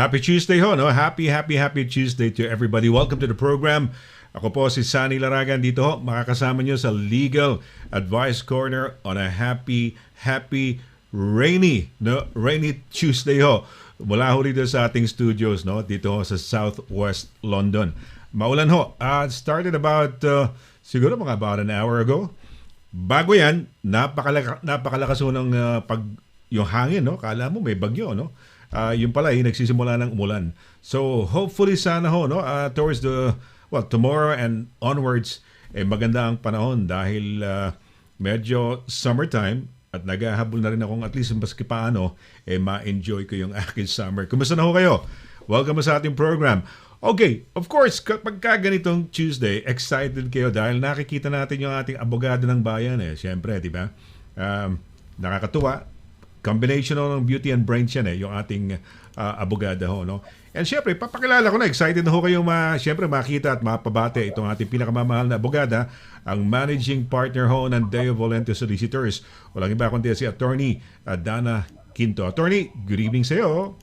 Happy Tuesday ho, no? Happy Tuesday to everybody. Welcome to the program. Ako po si SONNY Laragan dito ho. Makakasama nyo sa Legal Advice Corner on a happy rainy Tuesday ho. Mula ho dito sa ating studios, no? Dito ho sa Southwest London. Maulan ho. Started about, siguro mga about an hour ago. Bago yan, napakalakas ho ng yung hangin, no? Kala mo may bagyo, no? Yung pala, nagsisimula ng umulan. So, hopefully sana ho, no? Towards tomorrow and onwards, maganda ang panahon dahil medyo summertime at naghahabol na rin akong at least maski paano, ma-enjoy ko yung aking summer. Kumusta na ho kayo? Welcome sa ating program. Okay, of course, kapag ganitong Tuesday, excited kayo dahil nakikita natin yung ating abogado ng bayan. Siyempre, di ba? Nakakatuwa. Combination ng beauty and brains yan yung ating abogada ho, no? And syempre, papakilala ko na, excited na ho kayo syempre makita at mapabate itong ating pinakamamahal na abogada, ang managing partner ho ng Deo Volente Solicitors. Walang iba kundi si Attorney DANNA QUINTO. Attorney, good evening sa iyo.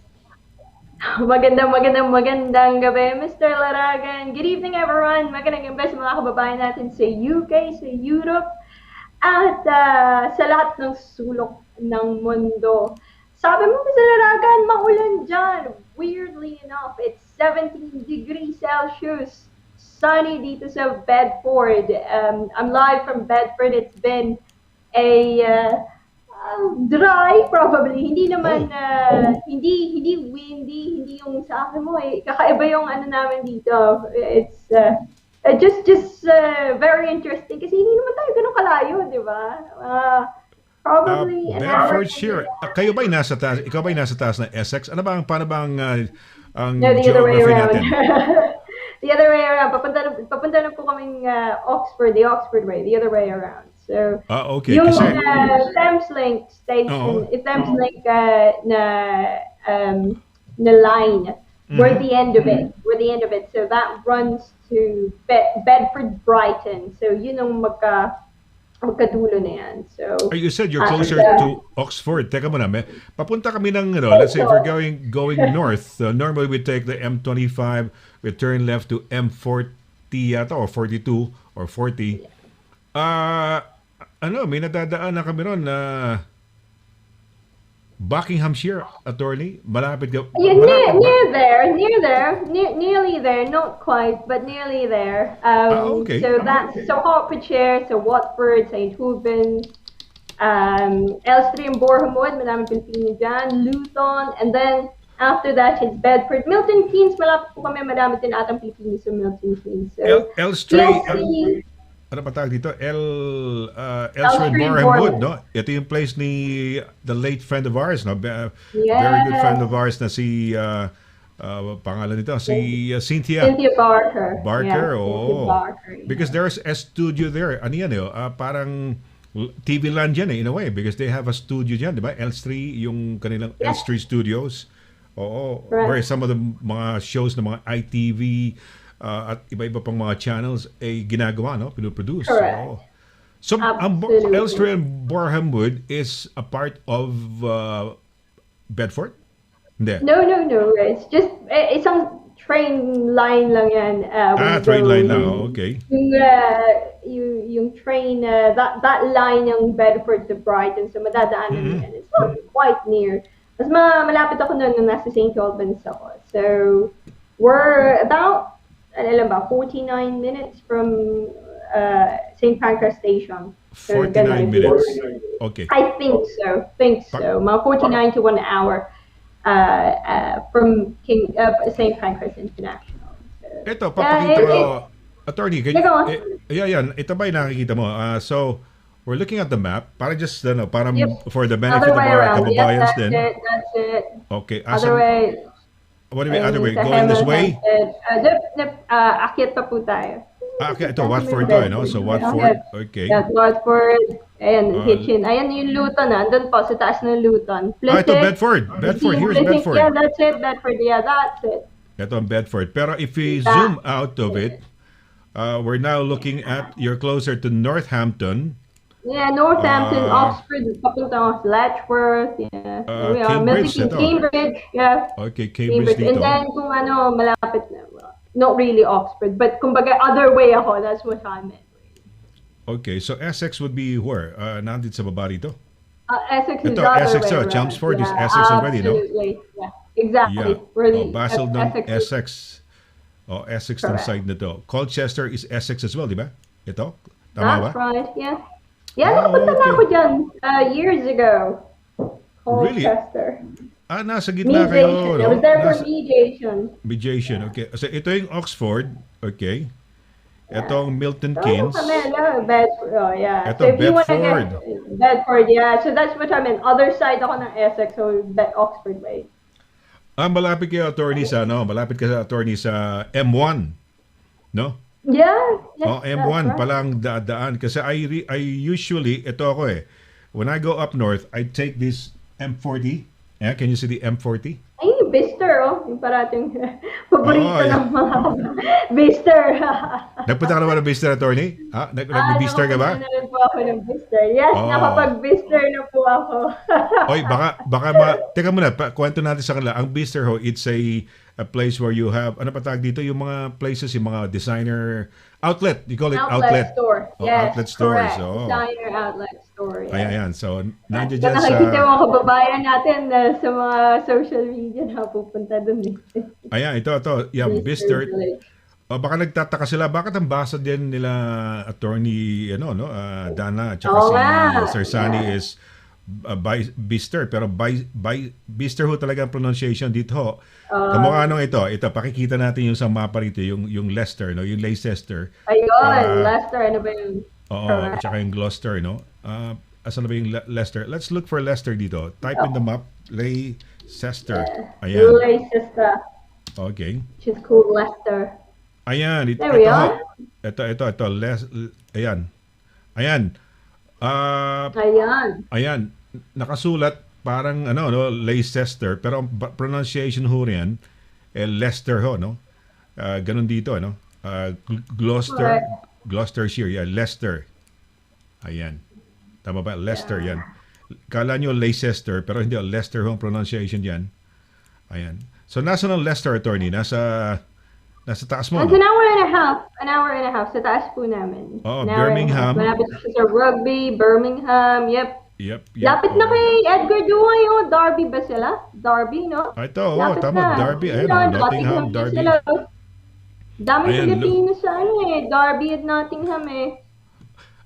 Magandang gabi, Mr. Laragan. Good evening, everyone. Magandang gabi sa mga kababayan natin sa UK, sa Europe, at sa lahat ng sulok ng mundo. Sabi mo, Mr. Laragan, maulan dyan. Weirdly enough, it's 17 degrees Celsius. Sunny dito sa Bedford. I'm live from Bedford. It's been a dry, probably. Hindi naman, hindi windy, hindi yung sa akin mo kakaiba yung ano namin dito. It's just very interesting kasi hindi naman tayo ganun kalayo, di ba? Probably Bedfordshire. Kayo ba'y nasa taas? Ikaw ba'y nasa taas ng Essex? Paano bang ang no, the other way geography around. natin? The other way around. Papunta na po kaming Oxford, the Oxford way, the other way around. So, okay. yung Kasi, Thameslink station, Thameslink na line, we're the end of it. We're the end of it. So that runs to Bedford, Brighton. So yun ang magkadulo na yan. So, you said you're closer to Oxford. Teka muna, papunta kami ng, let's say if we're going north, normally we take the M25, we turn left to M40 yata, or 42, or 40. May nadadaan na kami ron na Buckinghamshire, attorney. Malapit ka. Yeah, nearly there, not quite, but nearly there. Okay. So that's Hertfordshire, so Watford, St. Hubans, Elstree and Bournemouth, madaming Pilipino dyan, Luton, and then after that it's Bedford. Milton Keynes, malapit po kami, madami din atang Pilipino sa Milton Keynes. So, Elstree, ano pa tawag dito? Elstree Bournemouth, no? Ito yung place ni the late friend of ours, no? Very good friend of ours na si pangalan nito, si Cynthia Barker. Oh. Barker, because there's a studio there. Ano yan parang TV land yan in a way, because they have a studio dyan, di ba? Elstree, yung kanilang Elstree Studios. Oo. Where some of the mga shows ng mga ITV, at iba-iba pang mga channels ginagawa, no? Pinoproduce. Correct. So, Elstree and Bournemouth is a part of Bedford? Hindi. No. It's just, isang train line lang yan. Train line lang. Okay. Yung train, that line yung Bedford to Brighton, so madadaanan yan. It's not quite near. Mas malapit ako noon nung nasa St. Albans ako. So, we're about 49 minutes from St. Pancras Station. So 49 minutes. Okay. I think so. Mga 49 to 1 hour from St. Pancras International. So, ito, papakita ko. Attorney, yan. Ito ba yung nakikita mo? So, we're looking at the map. Para just, para for the benefit of our kababayans din. That's it. Okay. Other way. What do you mean, other way? Going this way? Akyat pa po tayo. Okay, ito, Watford to, no? So, Watford, okay. That's Watford, ayan, Hitchin. Ayan yung Luton, andun po, sa taas ng Luton. Ito, Bedford. Here's Bedford. Yeah, that's it, Bedford. Yeah, that's it. Ito ang Bedford. Pero if we zoom out of it, we're now looking at, you're closer to Northampton, Yeah, Northampton, Ah, Oxford, papunta ako sa Letchworth, yeah. There we are. Cambridge, Milton ito. Cambridge, yeah. Okay, Cambridge Cambridge. And dito. then kung ano, malapit na, well, not really Oxford, but kumbaga other way ako, that's what I meant. Okay, so Essex would be where? Nandito sa baba rito? Essex is Ito, the other Essex, way oh, around. Chelmsford is Yeah, Essex already, no? absolutely. Yeah, exactly. Yeah. Where Oh, the Basildon, Essex is Essex. Oh, Essex tong correct. side na to. Colchester is Essex as well, di ba? Ito? Tama ba? That's right, yeah. Yeah, Oh, nakapunta na ako okay. dyan years ago. Really? Colchester. Nasa gitna kayo, Mediation. I was no? there for Nasa mediation. mediation, okay. So, ito yung Oxford, okay. Yeah. Itong Milton So, ano kami, Keynes. no? Bedford. Oh, yeah. So, Ito, if you want to Bedford. get Bedford, yeah. So, that's what I meant. Other side ako ng Essex, so Oxford way. Malapit kayo, attorney, sa, no? Malapit ka sa attorney sa M1, no? Yeah, yes, Oh, that's M1 right. palang daan. Kasi I usually, ito ako eh. When I go up north, I take this M40. Yeah, can you see the M40? Ay, Bister, oh. Yung parating Oo, paborito yeah. ng mga Bister. Nagpunta ka naman ng Bister Attorney? Nag-Bister ka Nakapunta ba? na rin po ako ng Bister. Yes, Oh. nakapag-Bister na po ako. Oy, teka muna, kwento natin sa kanila. Ang Bister ho, it's a place where you have, ano pa tawag dito, yung mga places, yung mga designer outlet. You call it Outlet outlet. store. Oh, Yes, outlet stores. correct. Oh. Designer outlet store. Ayan, Yes. ayan. So, nandiyan So, dyan nakikita sa, yung mga kababayan natin sa mga social media na pupunta dun eh. ayan, ito. Yeah, Bister Bister. Village. O baka nagtataka sila, bakit ang basa din nila attorney, Dana, at saka Oo si nga. Sir Sunny Yeah. is Bister, pero Bister ho talaga ang pronunciation dito ho. Kamukha nung ito, pakikita natin yung sa mapa rito, yung Leicester, no? Yung Leicester. Ayun, Para, Lester, ano ba yun? oo, at Correct. saka yung Gloucester, no? Asan na ba yung Leicester? Let's look for Leicester dito. Type in the map, Leicester. Ayan. Lulay sister. Okay. She's called Lester. Ayan, There we ito ho. are. Ito. Ayan. Ayan. Ah, Ayan. ayan. Nakasulat parang no, Leicester, pero ang pronunciation ho riyan Leicester ho, no? Ganun dito, no? Correct. Gloucestershire, yeah, Leicester. Ayan. Tama ba? Leicester, Yeah. yan. Kala nyo Leicester, pero hindi, Leicester ho ang pronunciation diyan. Ayan. So, nasa ng Leicester, attorney? Nasa taas mo, That's no? an hour and a half. An hour and a half sa taas po namin. Oh, An hour and a half. Birmingham. Malapit siya sa Rugby, Birmingham, yep. Yep. Lapit na Oh. kay Edgar Duay, oh. Derby ba sila? Derby, no? Ito, Lapit tama, na. Derby. Ayan, Yun, Nottingham, din Derby. sila. Daming Ayan, Filipino sa Derby at Nottingham eh.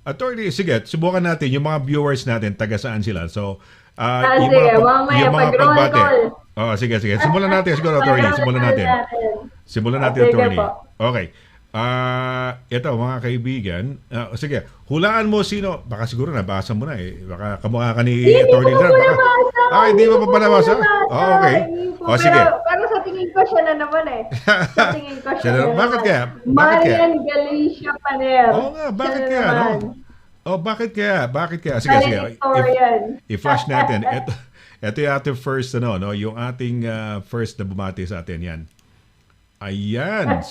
Attorney, sige, subukan natin yung mga viewers natin, taga saan sila. So, Sige, mamaya pag-roll call. Oh, sige. Simulan natin siguro, attorney. Simulan natin. Simulan natin, Sige attorney. po. Okay. Ito, mga kaibigan. Sige, hulaan mo sino. Baka siguro nabasa mo na eh. Baka kamukha ka ni Hindi attorney ko na. po Baka, nabasa. hindi mo pa nabasa? Oh, okay. Hindi po, Oh, sige. Pero sa tingin ko siya na naman eh. Sa tingin ko siya na naman. Bakit kaya? Marian Galicia Paner. Oo nga, bakit Siya na kaya, no? naman. Oh, bakit kaya? Sige. Valedictorian. I-flash natin. Ito yung ating first, no? Yung ating first na bumati sa atin, yan. Ayan,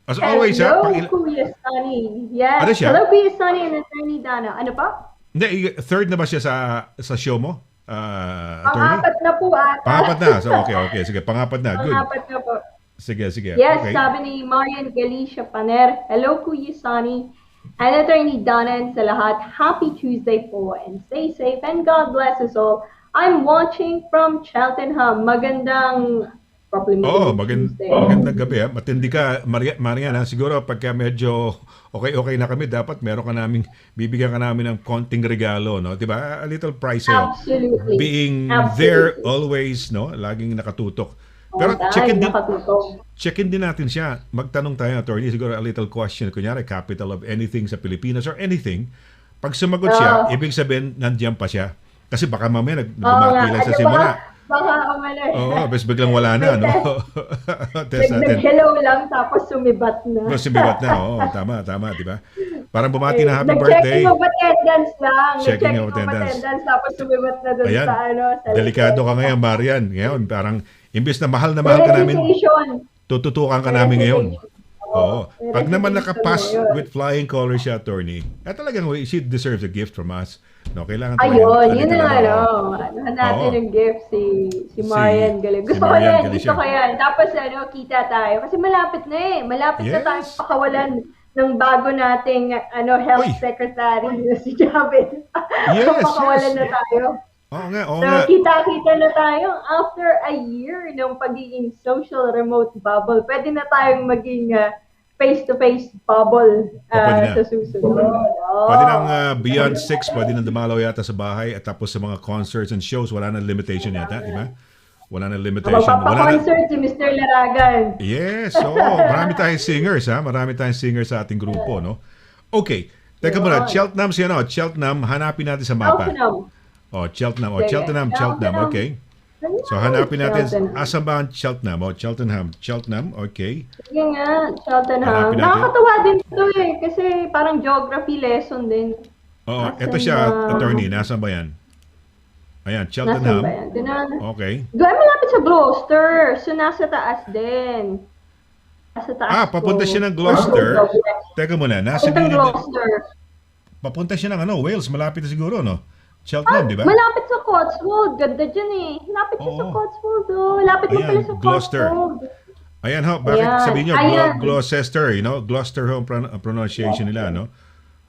as always, Hello, Kuya Sonny. Yes. Ano siya? Hello, Kuya Sonny and Attorney Dana. Ano pa? Hindi, third na ba siya sa show mo? Attorney? Pangapat na po ata. Pangapat na. So, okay. Sige, pangapat na. Good. Pangapat na po. Sige. Yes, Okay. sabi ni Marian Galicia Paner. Hello, Kuya Sonny. And Attorney Dana and sa lahat, happy Tuesday po and stay safe and God bless us all. I'm watching from Cheltenham. Magandang Magandang gabi. Matindi ka, Marian. Siguro pagka medyo okay na kami, dapat bibigyan ka namin ng konting regalo, no? 'Di ba? A little price Absolutely. being Absolutely. there always, no? Laging nakatutok. Pero nakatutok. check-in din natin siya. Magtanong tayo, attorney, siguro a little question. Kunyari, capital of anything sa Pilipinas or anything. Pag sumagot siya, ibig sabihin, nandiyan pa siya. Kasi baka mamaya dumati lang sa simula. Baka umali. Oo, bes biglang wala na, no? Test natin. Nag-hello lang tapos sumibat na. Sumibat na, oo. Tama, di ba? Parang bumati na happy birthday. Nag-checking of attendance lang. Checking of Nag-checking attendance. tapos sumibat na dun Ayan, sa delikado ka ngayon, Marian. Ngayon, parang, imbes na mahal ka namin, Verification. tututukan ka namin ngayon. Oo. Pag naman Resignation nakapass ngayon. with flying colors siya, attorney, talagang she deserves a gift from us. No, kailangan Ayun, talaga yun nandito ang lang. Oo. anuhan natin Oo. ng gift si Marian Galing. Si Gusto ko Marian yan, gusto Galicia. ko yan. Tapos kita tayo. Kasi malapit na eh. Malapit na tayong Yes. pakawalan ng bago nating health Oy. secretary na si Javed. Yes, Pakawalan yes. na tayo. Oo nga, oo So, nga. kita-kita na tayo after a year ng pagiging social remote bubble. Pwede na tayong maging face-to-face bubble Pwede na. sa susunod. Pwede nang Oh. beyond 6, pwede nang dumalaw yata sa bahay at tapos sa mga concerts and shows, wala nang limitation yata, di ba? Wala nang limitation. Wala na. Magpapa-concert si Mr. Laragan. Yes, so marami tayong singers ha, marami tayong singers sa ating grupo, no? Okay, teka muna, Cheltenham siya, no? Cheltenham, hanapin natin sa mapa. Cheltenham. Oh, Cheltenham, Sige. Cheltenham, okay. So hanapin natin, asan ba ang Cheltenham? Cheltenham, okay. Sige nga, Cheltenham. Hanapin natin. Nakakatawa din ito eh, kasi parang geography lesson din. Oh, Asan ito siya, ba? attorney, nasaan ba yan? Ayan, Nasaan Cheltenham. ba yan? Okay. Doon malapit sa Gloucester, so nasa taas din. Nasa taas Papunta po. siya ng Gloucester. Teka muna, nasa Papuntang gilid. Gloucester. Papunta siya ng Wales, malapit na siguro, no? Cheltenham, di ba? Malapit sa Cotswold. Ganda dyan eh. Malapit siya sa Oo. Cotswold. Oh. Lapit mo Ayan, pala sa Gloucester. Cotswold. Ayan ho, bakit Ayan. sabihin nyo, Ayan. Gloucester, Gloucester ho ang pronunciation nila, no?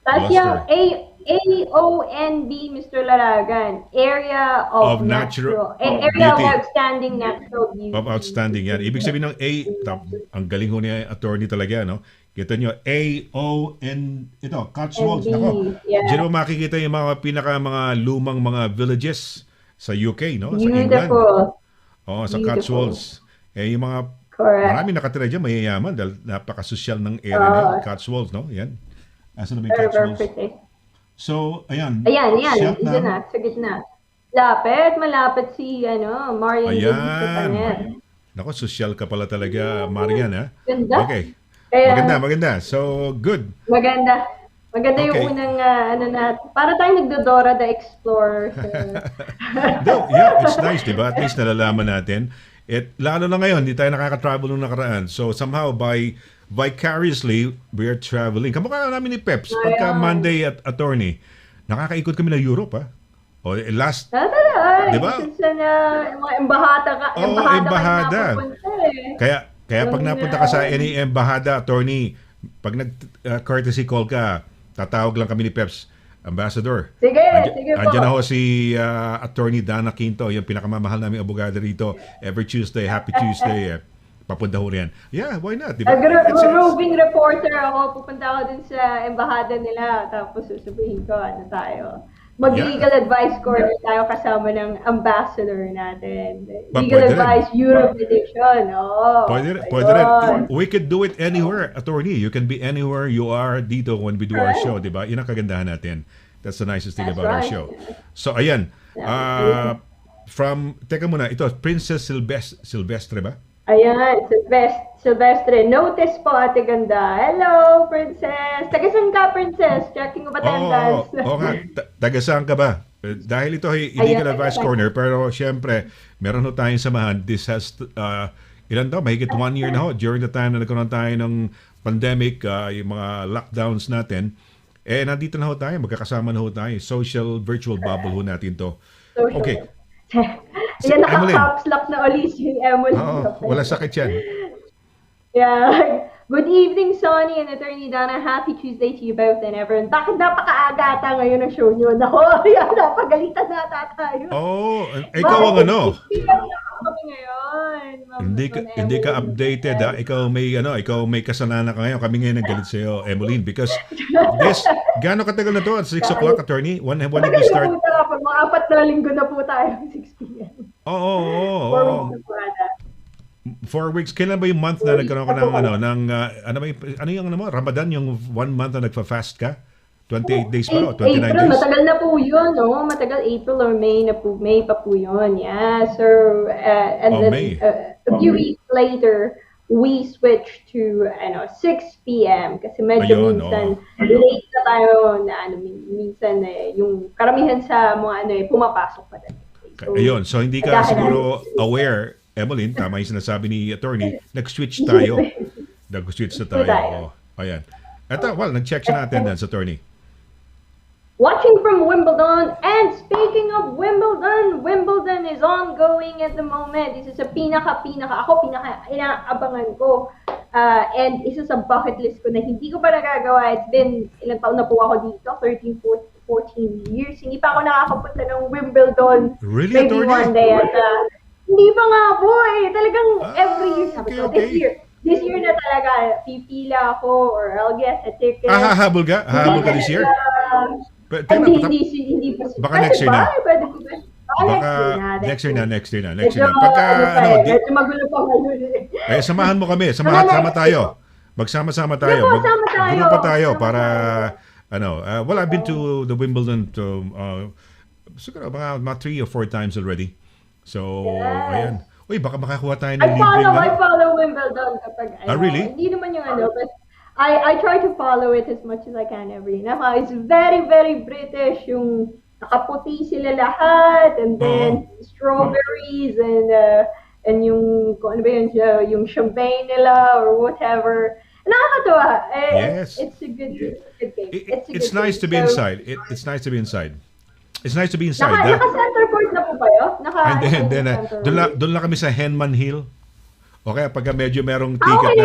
Tapos Gloucester. yung AONB, Mr. Laragan. Area of Of natural Area beauty. of outstanding natural beauty. Of outstanding yan. Ibig sabihin ng ang galing ho niya, attorney talaga, no? Kita nyo, ito, Cotswolds. NB, Nako, yeah. diyan mo makikita yung mga lumang mga villages sa UK, no? Sa England. Beautiful. Sa Beautiful. Cotswolds. Yung mga, Correct. marami nakatira dyan, mayayaman dahil napakasosyal ng area na Cotswolds, no? Yan. Asan na ba yung Very, very Cotswolds? pretty. So, ayan. Ayan. Cheltenham. Diyan na, sa gitna. Malapit si, Marian Ayan. Nako, sosyal ka pala talaga, Marian, ha? Ganda. Okay. Kaya, Maganda. So, good. Maganda. Maganda Okay. yung unang, para tayong nagdodora the Explorer. No, yeah, it's nice, di ba? At least nalalaman natin. Lalo na ngayon, hindi tayo nakaka-travel nung nakaraan. So, somehow, vicariously, we are traveling. Kamukha namin ni Peps. Pagka Monday at attorney, nakakaikot kami na Europe, ha? Last, Di ba? Sa mga embahada ka. Oo, embahada. Kaya pag napunta ka sa any embahada, attorney, pag nag-courtesy call ka, tatawag lang kami ni Peps, Ambassador. Sige po. Andiyan na ho si Attorney DANNA Quinto, yung pinakamamahal namin abogado rito. Every Tuesday, happy Tuesday. Papunta ho riyan. Yeah, why not? Diba? Roving reporter ako. Pupunta ako dun sa embahada nila. Tapos sasabihin ko, tayo. Mag-legal advice corner tayo kasama ng ambassador natin. Legal pwede advice Europe edition. Pwede rin. We could do it anywhere, attorney. You can be anywhere you are dito when we do our show, di ba? Yun ang kagandahan natin. That's the nicest thing about our show. So, ayan. Teka muna, ito, Princess Silvestre ba? Ayan, Silvestre. Notice po, ate ganda. Hello, Princess. Tagasan ka, Princess? Checking of attendance. Oo nga. Tagasaan ka ba? Dahil ito ay illegal advice corner, pero syempre, meron ho tayong samahan. This has, ilan daw? Mahigit 1 year na ho. During the time na nagkaroon tayo ng pandemic, yung mga lockdowns natin, nandito na ho tayo. Magkakasama na ho tayo. Social virtual bubble ho natin to. Okay. Yan, naka-caps lock na ulit si Emily. Wala sakit yan. Yeah. Good evening, Sonny and Attorney Donna. Happy Tuesday to you both and everyone. Bakit napaka-aga ata ngayon ang show nyo? Nako, napagalitan na tayo. Ikaw ang ano? Kami ngayon. Hindi ka updated, ha? Ikaw may kasalanan ka ngayon. Kami ngayon nagalit sa iyo, Emeline, because gaano katagal na to at 6 o'clock, attorney? When did we start? Mga 4 na linggo na po tayo, 6 p.m. Oo. 4 weeks na po ata. 4 weeks. Kailan ba yung month na nagkaroon ka ng Ramadan, yung 1 month na nagfa-fast ka? 28 days pa o 29 April, days? matagal na po yun, no? Matagal, April or May na po. May pa po yun, yeah. So, and then May. A few weeks later, we switched to 6 p.m. Kasi medyo minsan late na tayo na minsan yung karamihan sa mga pumapasok pa din. So hindi ka siguro aware, Emeline, tama yung sinasabi ni attorney, nag-switch tayo. Nag-switch na Ito tayo. tayo. Oh, ayan. Ito, well, nag-check sa attendance, attorney. Watching from Wimbledon, and speaking of Wimbledon, Wimbledon is ongoing at the moment. Isa sa inaabangan ko. And isa sa bucket list ko na hindi ko pa nagagawa. It's been, ilang taon na po ako dito, 13, 14 years. Hindi pa ako nakakapunta ng Wimbledon. Really, Maybe attorney? one day. At, hindi pa nga po eh. Talagang every year. Sabi ko, okay. This year na talaga, pipila ako or I'll get a ticket. Hahabol ka? Hahabol ka this year? Hindi pa. Baka next year na. Pwede ko ba? Baka next year na. Medyo, Pagka, medyo magulo pa ngayon eh, samahan mo kami. Sama tayo. Magsama-sama tayo. Grupo tayo para, well, I've been to the Wimbledon siguro mga 3 or 4 times already. So, ayan. Uy, baka makakuha tayo ng libreng. I follow Wimbledon kapag, really? Hindi naman yung but I try to follow it as much as I can every day. It's very, very British. Yung nakaputi sila lahat, and then strawberries, and yung, kung ano ba yun, yung champagne nila, or whatever. Nakakatawa. Yes. It's a good game. It's nice to be inside. It's nice to be inside. It's nice to be inside. Naka-center court na po kayo? Doon lang kami sa Henman Hill. Okay, pagka medyo merong ticket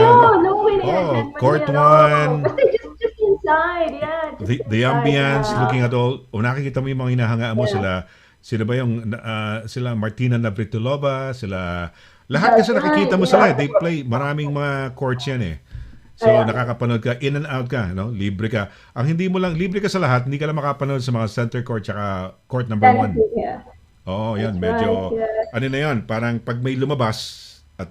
court 1. Basta just inside, yeah. The ambience, looking at all. Nakikita mo yung mga hinahangaan mo, sila ba yung, sila Martina Navratilova, lahat kasi nakikita mo sila. They play, maraming mga courts yan eh. So, nakakapanood ka, in and out ka, no? Libre ka. Ang hindi mo lang, libre ka sa lahat, hindi ka lang makapanood sa mga center court tsaka court number 1. Oo, yan, medyo, ano na yan, parang pag may lumabas, at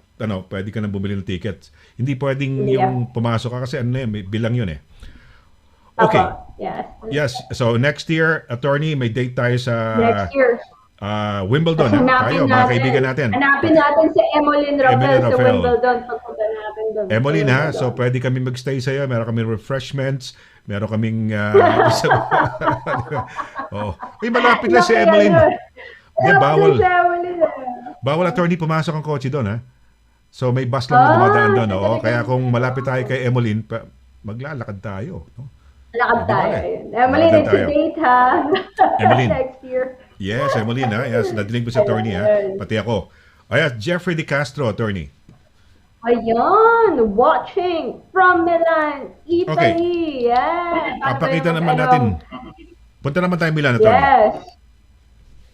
pwede ka na bumili ng tickets. Hindi pwedeng yung pumasok ka kasi may bilang yun eh. Okay. Yes. So, next year, attorney, may date tayo sa next year. Wimbledon. Tayo, mga kaibigan natin. Hanapin natin si Emmeline Raffel sa Wimbledon. Pagpunta natin doon. Emmeline, ha? So, pwede kami magstay sa'yo. Meron kaming refreshments. Meron kaming... malapit na si Emmeline. Bawal attorney pumasok ang kotse doon, ha? So, may bus lang na dumadaan doon. Kaya kung malapit tayo kay Emmeline, maglalakad tayo. No? Lakad tayo. Emmeline, it's a date, ha? Emmeline. Next year. Yes, Emmeline, ha? Yes, nadinig mo si attorney, ha? Pati ako. Ayan, Jeffrey De Castro, attorney. Ayan, watching from Milan, Italy. Okay. Yeah. Papakita naman natin. Punta naman tayo Milan, attorney.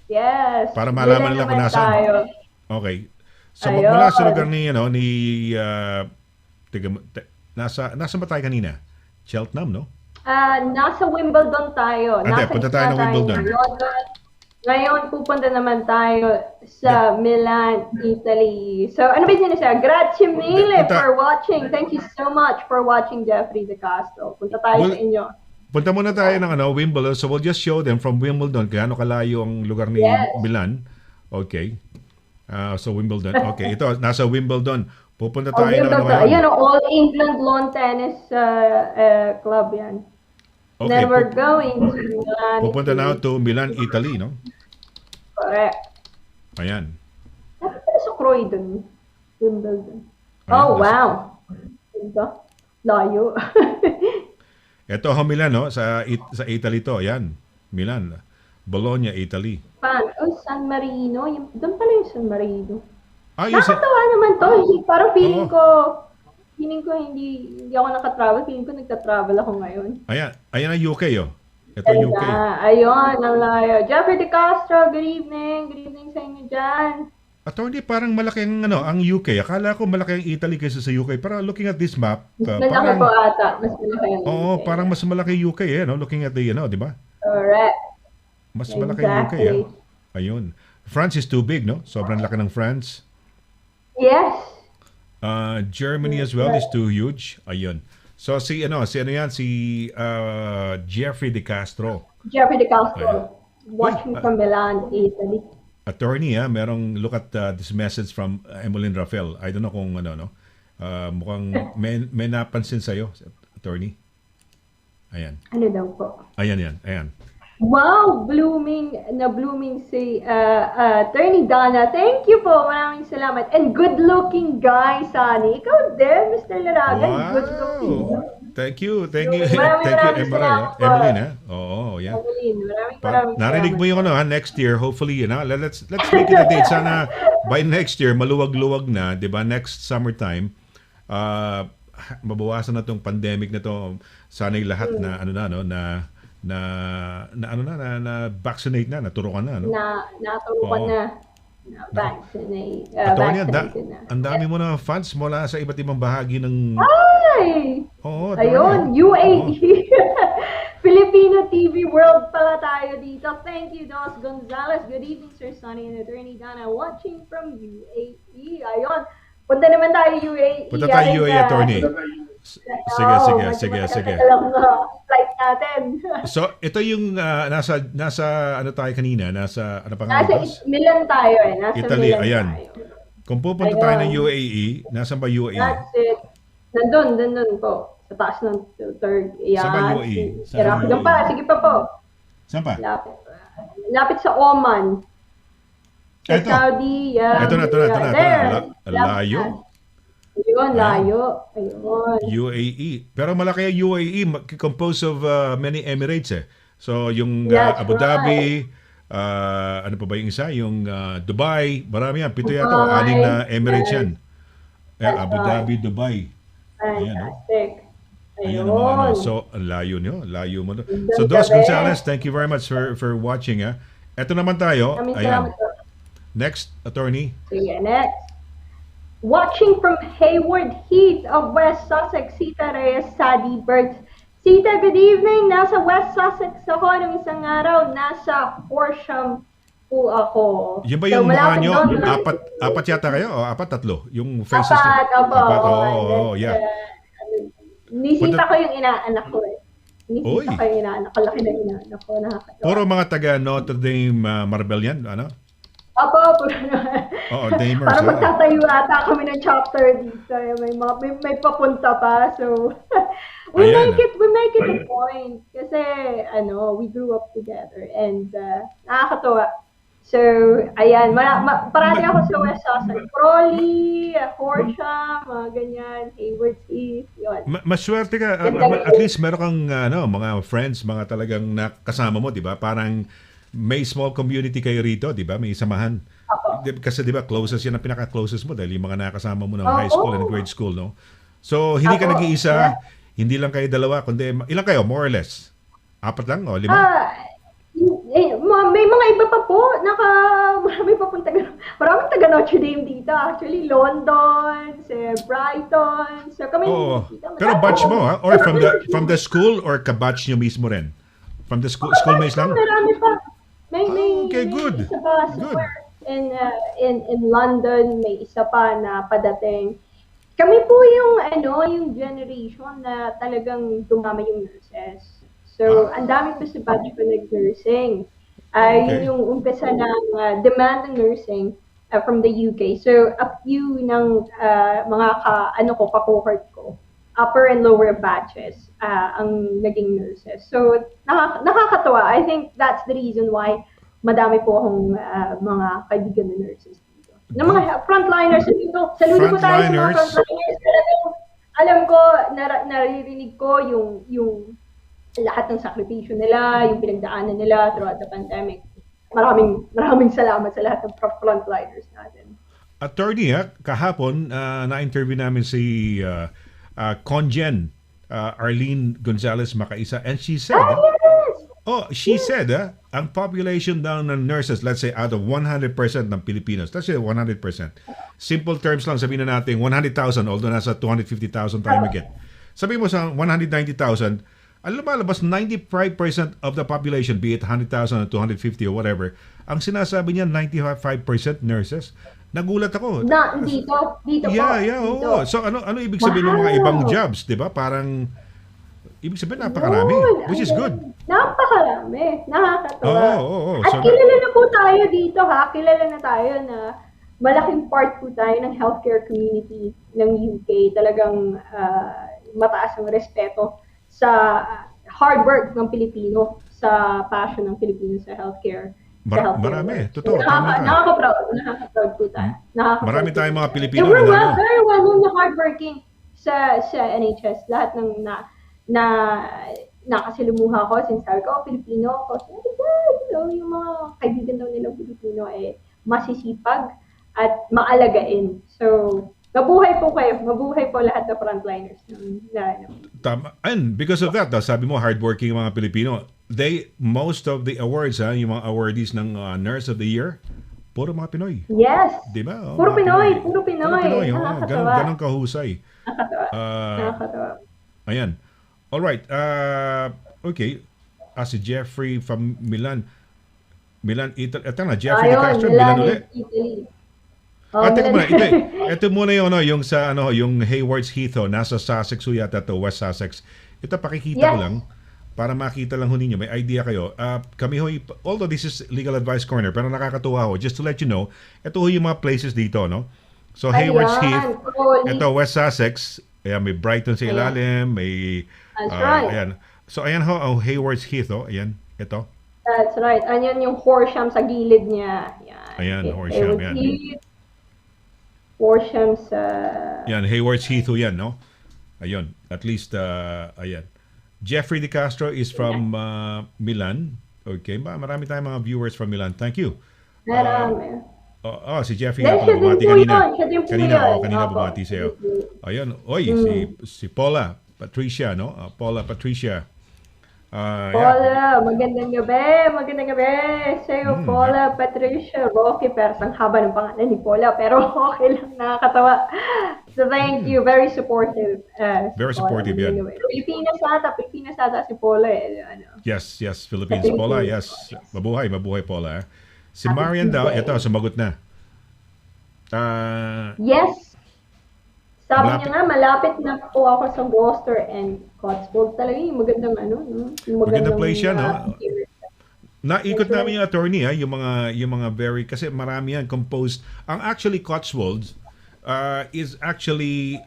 Yes. Para malaman nila kung nasaan. Okay. So, mula sa lugar ni, nasa ba tayo kanina? Cheltenham, no? Nasa Wimbledon tayo. Punta tayo ng Wimbledon. Ngayon, pupunta naman tayo sa Milan, Italy. So, ano ba yung sinasabi? Grazie mille for watching. Thank you so much for watching, Jeffrey De Castro. Punta tayo sa inyo. Punta muna tayo ng Wimbledon. So, we'll just show them from Wimbledon gaano kalayo ang lugar ni Milan. Okay. So, Wimbledon. Okay. Ito, nasa Wimbledon. Pupunta tayo ng ngayon. Ayan, All England Lawn Tennis Club yan. Okay, Then we're going to Milan. Pupunta na to Milan, Italy, no? Correct. Ayan. Napita sa Croydon. Wimbledon. Oh, wow. Ito. Layo. Ito ho Milan, no? Sa Italy to. Ayan. Milan. Bologna, Italy. San Marino. Doon pala yung San Marino. Nakakatawa naman to. Parang feeling ko hindi ako nakatravel. Feeling ko nagta-travel ako ngayon. Ayan ang UK, oh. Ito UK. Ayun, ang layo. Jeffrey De Castro, good evening. Good evening sa inyo dyan. Attorney, parang malaki ang UK. Akala ko malaki ang Italy kaysa sa UK. Pero looking at this map, mas malaki po ata. Mas malaki ang UK. Oo, parang mas malaki UK, eh, no? Looking at the, di ba? Correct. Mas malaki ang UK, eh. Ayun. France is too big, no? Sobrang laki ng France. Yes. Germany as well is too huge. Ayun. So si Jeffrey De Castro. Jeffrey De Castro, watching from Milan, Italy. Attorney, merong look at this message from Emmeline Raffel. I don't know kung mukhang may napansin sa'yo, attorney. Ayan. Ano daw po? Ayan. Wow, blooming si Attorney Donna. Thank you po. Maraming salamat. And good-looking guy, Sunny. Ikaw din, Mr. Laragan. Good-looking. Wow! So, Thank you, maraming Emerald. salamat po. Emeline, ha? Oo, yan. Evelyn, maraming Narinig salamat mo yung po. ano, ha? Next year, hopefully, let's make it a date. Sana by next year, maluwag-luwag na, di ba? Next summertime, uh, mabawasan na tong pandemic na to. Sana yung lahat na, ano na, no, na vaccinate na, naturukan na, no? Naturukan Oo. na. Nako. Vaccinate, Attorney, vaccinated na. ang dami mo na fans mula sa iba't ibang bahagi ng... Ay! Oo, Attorney, Ayun, oh. Oo. UAE. Filipino TV World pala tayo dito. Thank you, Dos Gonzalez. Good evening, Sir Sonny and Attorney Dana. Watching from UAE. Ayun. Punta naman tayo UAE. Punta tayo Aray UAE, ka. Attorney. Sige. Matagal lang na flight natin. So, ito yung nasa ano tayo kanina, nasa ano pa nga Nasa ito? Milan tayo eh. Nasa Italy, Milan ayan. tayo. Kung pupunta tayo ng Ayun. UAE, nasan ba UAE? That's it. Nandun po. Sa taas ng third. Ayan. Saan ba UAE? Saan Iraq. UAE? Doon pa. Sige pa po. Saan pa? Lapit sa Oman. Sa Ito. Saudi. Ito na. There. Layo. Ayun, Ayan. layo. Ayun. UAE. Pero malaki ang UAE, composed of many Emirates eh. So, yung That's Abu Dhabi, right. ano pa ba yung isa? Yung Dubai, marami yan. Pito yata, Dubai. 6 na Emirates yan. That's Abu right. Dhabi, Dubai. Ayan, no? Fantastic. Ayan ang mga ano. Ayun. So, ang layo nyo. Layo mo. Ang So, ganda Dos rin. Gonzalez, thank you very much for watching. Ha. Ito naman tayo. Maraming Ayan. salamat po. Next, attorney. Sige, next. Watching from Hayward Heath of West Sussex, Sita Reyes Sadi Birds. Sita, good evening. Nasa West Sussex ako ng isang araw. Nasa Horsham po ako. Yun ba yung mukha malapit nyo? doon. Apat yata kayo? O apat, tatlo? Yung faces nyo? Apat, opo. Apat, And oo, then, yeah. Nisita Punta- ko yung inaanak ko eh. Uy. Nisita ko yung inaanak ko. Laki na inaanak ko. Nakakatawa. Puro mga taga Notre Dame Maribel yan? Ano? Opo, Oo, Damers. parang oo. magtatayo ata kami ng chapter dito. May papunta pa. So, we Ayan. make it a point. Kasi, we grew up together. And, nakakatawa. So, ayan. Parati ako sa West Sussex. Crawley, Horsham, mga ganyan. Hayward Heath, yun. Maswerte ka. At least meron kang mga friends, mga talagang nakasama mo, di ba? Parang may small community kayo rito, di ba? May samahan. Kasi di ba, closest yan ang pinaka-closest mo dahil yung mga nakasama mo ng high school and grade school, no? So, hindi ka Ako, nag-iisa, yeah. hindi lang kayo dalawa, kundi ilan kayo, more or less? Apat lang, o lima? May mga iba pa po. Maraming taga Notre Dame dito. Actually, London, Brighton. So kami Oo. dito. Pero batch mo, ha? Or from the school or kabatch nyo mismo rin? From the schoolmates lang? Marami pa. May Okay, good. isa pa Good. somewhere in London, may isa pa na padating. Kami po yung generation na talagang dumama yung nurses. So, ang dami po sa batch ko nag-nursing. Okay. Yun yung umpisa ng demand ng nursing from the UK. So, a few ng mga ka-cohort ko, upper and lower batches, ang naging nurses. So, nakakatawa. I think that's the reason why madami po akong mga kaibigan na nurses dito. Ng mga frontliners dito. Saludo po tayo sa mga frontliners. Alam ko, naririnig ko yung lahat ng sakripisyo nila, yung pinagdaanan nila throughout the pandemic. Maraming salamat sa lahat ng frontliners natin. Attorney, kahapon, na-interview namin si Conjen Arlene Gonzalez Macaisa, and she said, ang population daw ng nurses, let's say out of 100% ng Pilipinos, let's say 100%, simple terms lang, sabihin na natin 100,000, although nasa 250,000 tayo magit. Sabihin mo sa 190,000, ang lumalabas, 95% of the population, be it 100,000 or 250 or whatever, ang sinasabi niya, 95% nurses. Nagulat ako. Dito po. Oo. So ano ibig sabihin ng mga ibang jobs, 'di ba? Parang ibig sabihin napakarami, which is good. Napakarami. Nakakatawa. Oo. At kilala na po tayo dito, ha? Kilala na tayo na malaking part po tayo ng healthcare community ng UK. Talagang mataas ang respeto sa hard work ng Pilipino sa passion ng Pilipino sa healthcare, sa healthcare Marami, work. So, totoo, tama ka. nakaka-proud po tayo. Marami tayong mga Pilipino And we're na very well known na hardworking sa NHS. Lahat ng na nakasalimuha ko, sinasabi ko, Pilipino ako. Sabi ko, yung mga kaibigan daw nilang Pilipino masisipag at maalagain. So, mabuhay po kayo. Mabuhay po lahat ng frontliners. Tama. And because of that, sabi mo, hardworking mga Pilipino, most of the awards, yung mga awardees ng Nurse of the Year, puro mga Pinoy. Yes. Diba? Puro Pinoy. Puro Pinoy. Ganun kahusay. Nakakatawa. Ayan. Alright. Okay. Si Jeffrey from Milan, Italy. Ito na, Jeffrey De Castro, Milan ulit. Italy. Teka muna, ito muna yung sa yung Hayward's Heath, nasa Sussex yata to, West Sussex. Ito pakikita ko lang para makita lang ho ninyo, may idea kayo. Kami ho, although this is Legal Advice Corner, pero nakakatuwa ho, just to let you know, ito ho yung mga places dito, no? So Hayward's Heath, ito West Sussex, may Brighton sa ilalim, may That's right. Ayan. So ayan ho, Hayward's Heath, ayan, ito. That's right. Ayan yung Horsham sa gilid niya. Ayan, Horsham, yan. Horsham sa... Yan, Hayward's Heath yan, no? Ayun, at least, ayan. Jeffrey De Castro is from Milan. Okay, marami tayong mga viewers from Milan. Thank you. Marami. Si Jeffrey nga pala bumati kanina. Kanina bumati sa'yo. Ayun, si Paula Patricia, no? Paula Patricia. Paula, magandang gabi sa'yo, Paula Patricia Rocky. Pero ang haba ng pangalan ni Paula, pero okay lang, nakakatawa. So thank you, very supportive. Very supportive, yan. Pilipinas ata si Paula. Yes, Philippines. Paula, yes. Mabuhay Paula. Si Marian daw, ito, sumagot na. Yes. Sabi niya nga, malapit na po ako sa Gloucester and Cotswold. Talaga yung magandang magandang place yan, no? Naikot namin yung attorney, yung mga very, kasi marami yan composed. Ang actually Cotswolds is actually,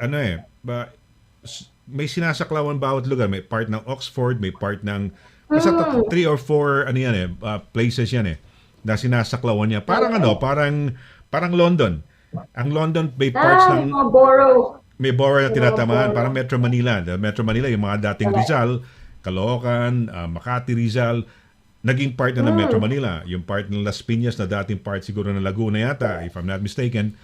may sinasaklawan bawat lugar. May part ng Oxford, may part ng, basta 3 or 4, places yan na sinasaklawan niya. Parang London. Ang London may parts ng may borough na tinatamaan, parang Metro Manila. Metro Manila, yung mga dating Rizal, Caloocan, Makati, Rizal, naging part na ng Metro Manila. Yung part ng Las Piñas na dating part siguro ng Laguna yata, if I'm not mistaken,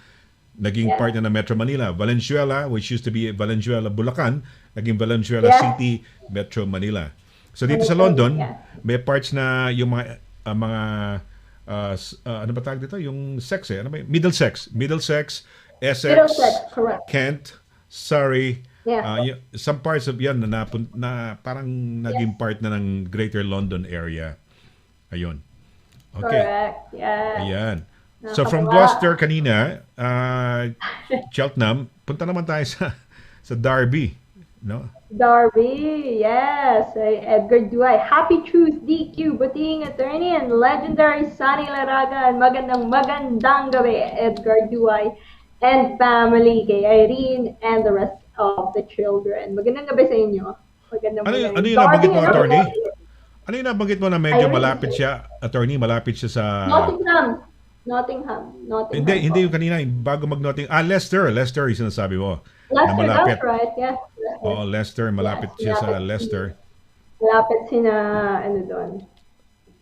naging part na ng Metro Manila. Valenzuela, which used to be Valenzuela, Bulacan, naging Valenzuela City, Metro Manila. So dito sa London, may parts na yung mga ano ba tawag dito? Yung sex Middlesex, Essex, Kent, Surrey. Some parts of yan na parang naging part na ng Greater London area. Ayun. Okay. Correct. Yeah. Ayan. So from Gloucester kanina, Cheltenham, punta naman tayo sa Derby, no? Derby, yes. Edgar Duay. Happy Truth DQ, buting attorney and legendary Sonny Laragan. Magandang gabi, Edgar Duay and family, kay Irene and the rest of the children. Magandang gabi sa inyo. Ano yung nabanggit mo, attorney? Ano yung nabanggit mo na medyo malapit siya, attorney? Malapit siya sa... Nottingham. Hindi yung kanina, bago mag-Nottingham. Leicester yung sinasabi mo. Leicester, that's right, yes. Leicester, malapit siya sa Leicester. Malapit sina, doon.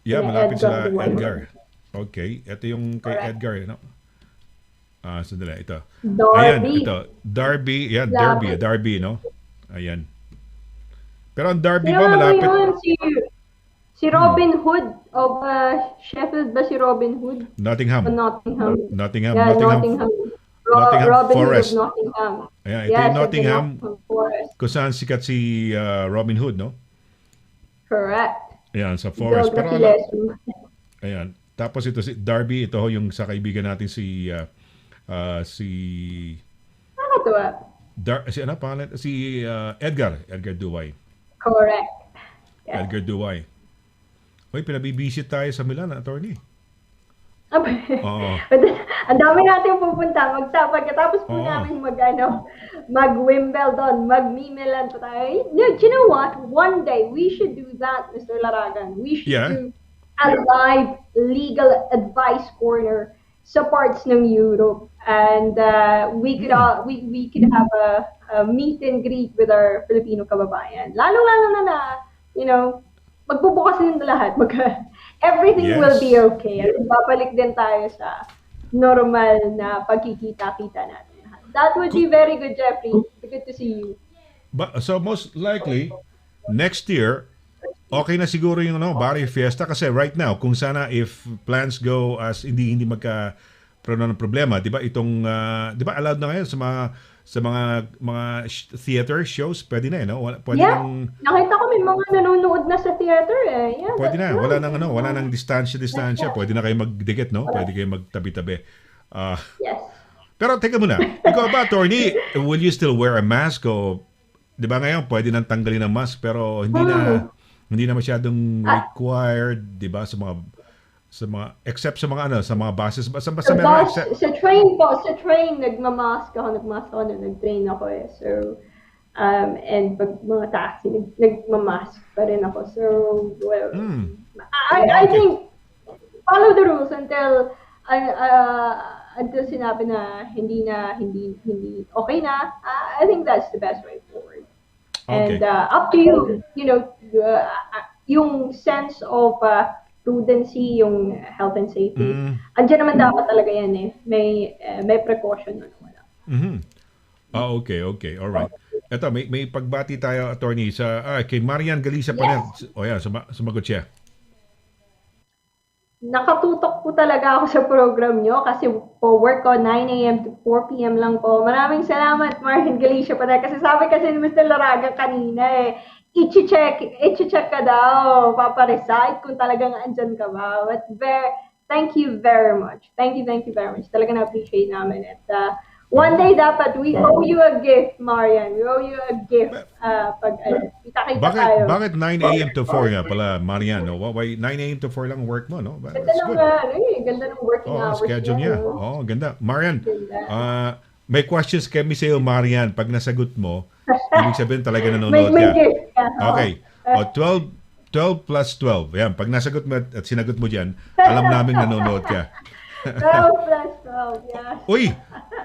Yeah, malapit sila Edgar. Okay, ito yung kay Edgar, no? Sandali, ito. Derby. Ayan, ito. Derby, no? Ayan. Pero ang Derby ba malapit? Si Robin Hood of Sheffield ba si Robin Hood? Nottingham. Nottingham Forest. Hood of Nottingham. Ayan, ito yung Nottingham kung saan sikat si Robin Hood, no? Correct. Ayan, sa Forest. Pero ayan. Tapos ito si Derby, ito yung sa kaibigan natin si Nakakatuwa. Si Edgar Duway. Correct. Yes. Edgar Duway. Pinabibisit tayo sa Milan, attorney. Ang dami natin pupunta. Pagkatapos po Oo. namin mag-Wimbledon, mag-Milan pa tayo. No, do you know what? One day, we should do that, Mr. Laragan. We should Yeah. do a live legal advice corner sa parts ng Europe. And we could have a meet and greet with our Filipino kababayan. Lalo-lalo na, you know, magbubukas din lahat. Everything will be Yes. okay. At babalik din tayo sa normal na pagkikita-kita natin. That would be very good, Jeffrey. Good to see you. But so most likely next year okay na siguro yung Barrio Fiesta kasi right now kung sana if plans go as hindi magka ng problema, 'di ba? Itong 'di ba allowed na ngayon sa mga theater shows, pwede na pwede Yeah, nang nakita ko may mga nanonood na sa theater eh. Yeah, pwede that's na right. wala nang distansya, pwede na kayo magdikit, pwede kayo magtabi-tabi. Ah, Yes. pero teka muna, ikaw ba, attorney, will you still wear a mask o 'di ba ngayon pwede nang tanggalin ang mask pero hindi na masyadong required, 'di ba, sa mga except sa mga sa mga buses basta Sa meron bus, sa train po, nagmamask ako na nag-train ako eh. So, and pag mga taxi, nagmamask pa rin ako. So, well, I Okay. think, follow the rules until sinabi na hindi okay na. I think that's the best way forward. Okay. And up to you, yung sense of prudency, yung health and safety. Andiyan naman dapat talaga yan eh. May precaution na wala. Mhm. Okay. All right. Ito, may pagbati tayo, attorney, kay Marian Galisa pa rin. Yes. O yan, sumagot siya. Nakatutok po talaga ako sa program nyo kasi po work ko 9 a.m. to 4 p.m. lang po. Maraming salamat, Marian Galicia pa kasi sabi kasi ni Mr. Laraga kanina eh, i-check ka daw, paparecite kung talagang andyan ka ba. But thank you very much. Thank you very much. Talaga na-appreciate namin it. One day dapat, we owe you a gift, Marian. We owe you a gift. Pag kita-kita tayo. Bakit 9 a.m. to 4 nga pala, Marian? No? Why 9 a.m. to 4 lang work mo, no? Ganda That's ng, good. ganda ng working hours Schedule niya. no? Ganda. Marian, Ganda. may questions kami sa iyo, Marian. Pag nasagot mo, ibig sabihin talaga May nanonood ka. gift ka. Okay. 12 plus 12. Yan, pag nasagot mo at sinagot mo dyan, alam namin nanonood ka. 12 plus 12, yes. Uy,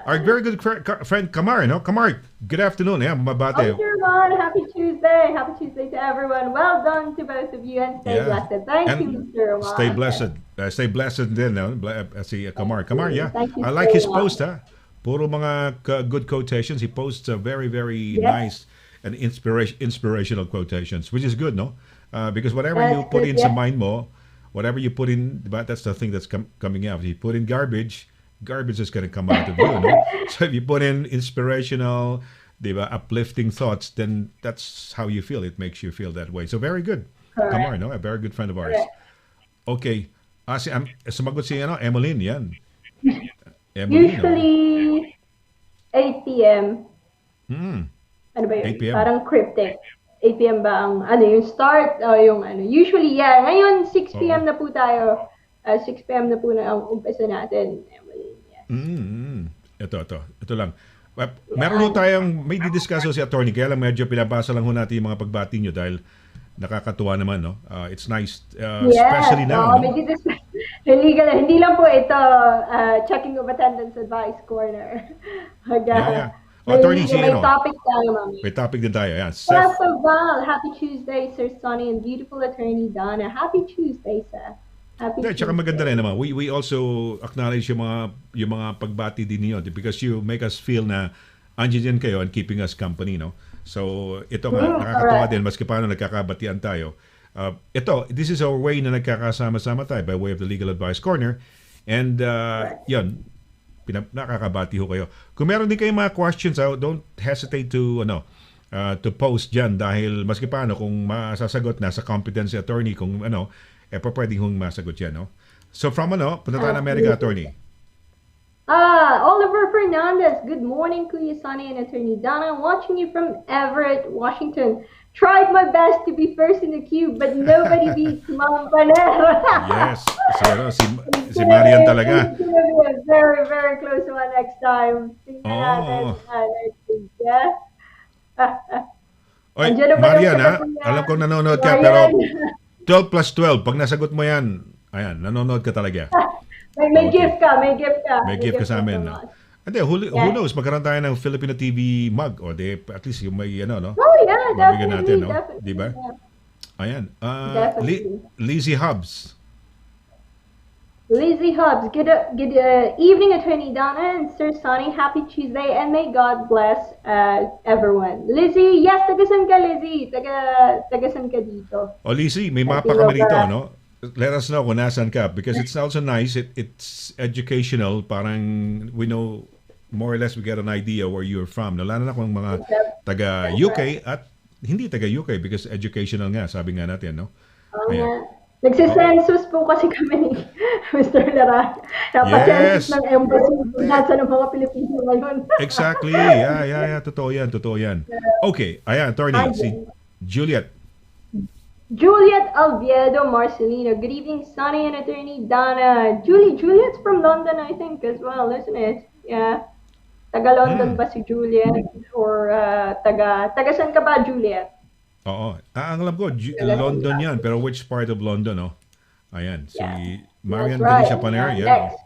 our very good friend Kamar, no? Kamar, good afternoon. Yan, mabate. Oh, sure, Ron. Happy Tuesday. Happy Tuesday to everyone. Well done to both of you and stay blessed. Thank And you, Mr. Ron. stay blessed. Stay blessed din, no? Si Kamar. Kamar, yeah. Thank you I like so his much. post, ha? Puro mga good quotations. He posts very, very Yes. nice and inspirational quotations, which is good, no? Because whatever That's you put good, in sa yeah. mind mo, whatever you put in, diba, that's the thing that's coming out. If you put in garbage is going to come out of you, no? So if you put in inspirational, diba, uplifting thoughts, then that's how you feel. It makes you feel that way. So very good. Correct. Kamar, no? A very good friend of ours. Correct. Okay. Sumagot si Emmeline, yan. Emmeline, Usually, 8 p.m. Ano ba yun? 8 p.m. Parang cryptic. 8 p.m. ba ang, yung start? O yung usually, yeah. Ngayon, 6 p.m. na po tayo. 6 p.m. na po na ang umpisa natin. Yes. Ito lang. Meron ho tayong, may didiscuss ho si attorney, kaya lang medyo pinabasa lang ho natin yung mga pagbati nyo dahil nakakatuwa naman, no? It's nice, especially now, no? Hindi lang po ito checking of attendance advice corner. Yeah. Attorney, may topic tayo, mami. May topic din tayo. Yan. First of all, happy Tuesday, Sir Sonny and beautiful attorney Donna. Happy Tuesday, sir. Happy Yeah, tsaka Tuesday. maganda rin naman. We also acknowledge yung mga pagbati din niyo because you make us feel na andiyan kayo and keeping us company, no? So, ito nga, nakakatawa din maski paano nagkakabatian tayo. This is our way na nagkakasama-sama tayo by way of the Legal Advice Corner. And yun, nakakabati ho kayo. Kung meron din kayong mga questions, don't hesitate to post dyan dahil maski paano kung masasagot na sa competency attorney kung pwedeng hong masagot yan, no? So from punta tayo ng America, attorney. Oliver Fernandez, good morning, Kuya Sonny and Attorney Donna. Watching you from Everett, Washington. Tried my best to be first in the queue, but nobody beats Mom Panera. Yes. Si It's Marian talaga. gonna be a very, very close one next time. Tingnan natin. Oh. I think, yeah. Oy, Andiyan na ba yung Marian ha? sagot niya? Alam ko nanonood ka Marian. pero 12 plus 12, pag nasagot mo yan, ayan, nanonood ka talaga. May Okay. gift ka, may gift ka. May gift ka sa amin, from no? us. Hindi, who Yeah. knows, magkaroon tayo ng Filipino TV mug o di, at least yung may, ano, no? Oh yeah, Mabigyan definitely, natin, no? definitely. Di ba? Yeah. Ayan. Definitely. Lizzie Hubs. Lizzie Hobbs, good evening, Attorney Donna and Sir Sonny. Happy Tuesday, and may God bless everyone. Lizzie, yes, tagasan ka, Lizzie. Tagasan ka dito. O Lizzie, may mapa Thank you, kami rito, Laura. no? Let us know kung nasan ka because it's also nice. It's educational. Parang we know more or less we get an idea where you're from. No? Lalo na kung mga taga UK at hindi taga UK because educational nga, sabi nga natin, no? Ayan. Nagsisensus po kasi kami ni Mr. Lara. Napasensus Yes. ng embassy kung nasa ng mga Pilipino ngayon. Exactly. Yeah. Totoo yan. Okay. Ayan, attorney. Si Juliet. Juliet Alviedo Marcelino. Good evening, Sonny and Attorney Donna. Juliet's from London, I think, as well, isn't it? Yeah. Taga London ba si Juliet? Or taga saan ka ba, Juliet? Oo. Ang alam ko, London yan. Pero which part of London, no? Ayan. Si Yeah. Marian That's right. Felicia Paner. Yeah. Yeah. Next.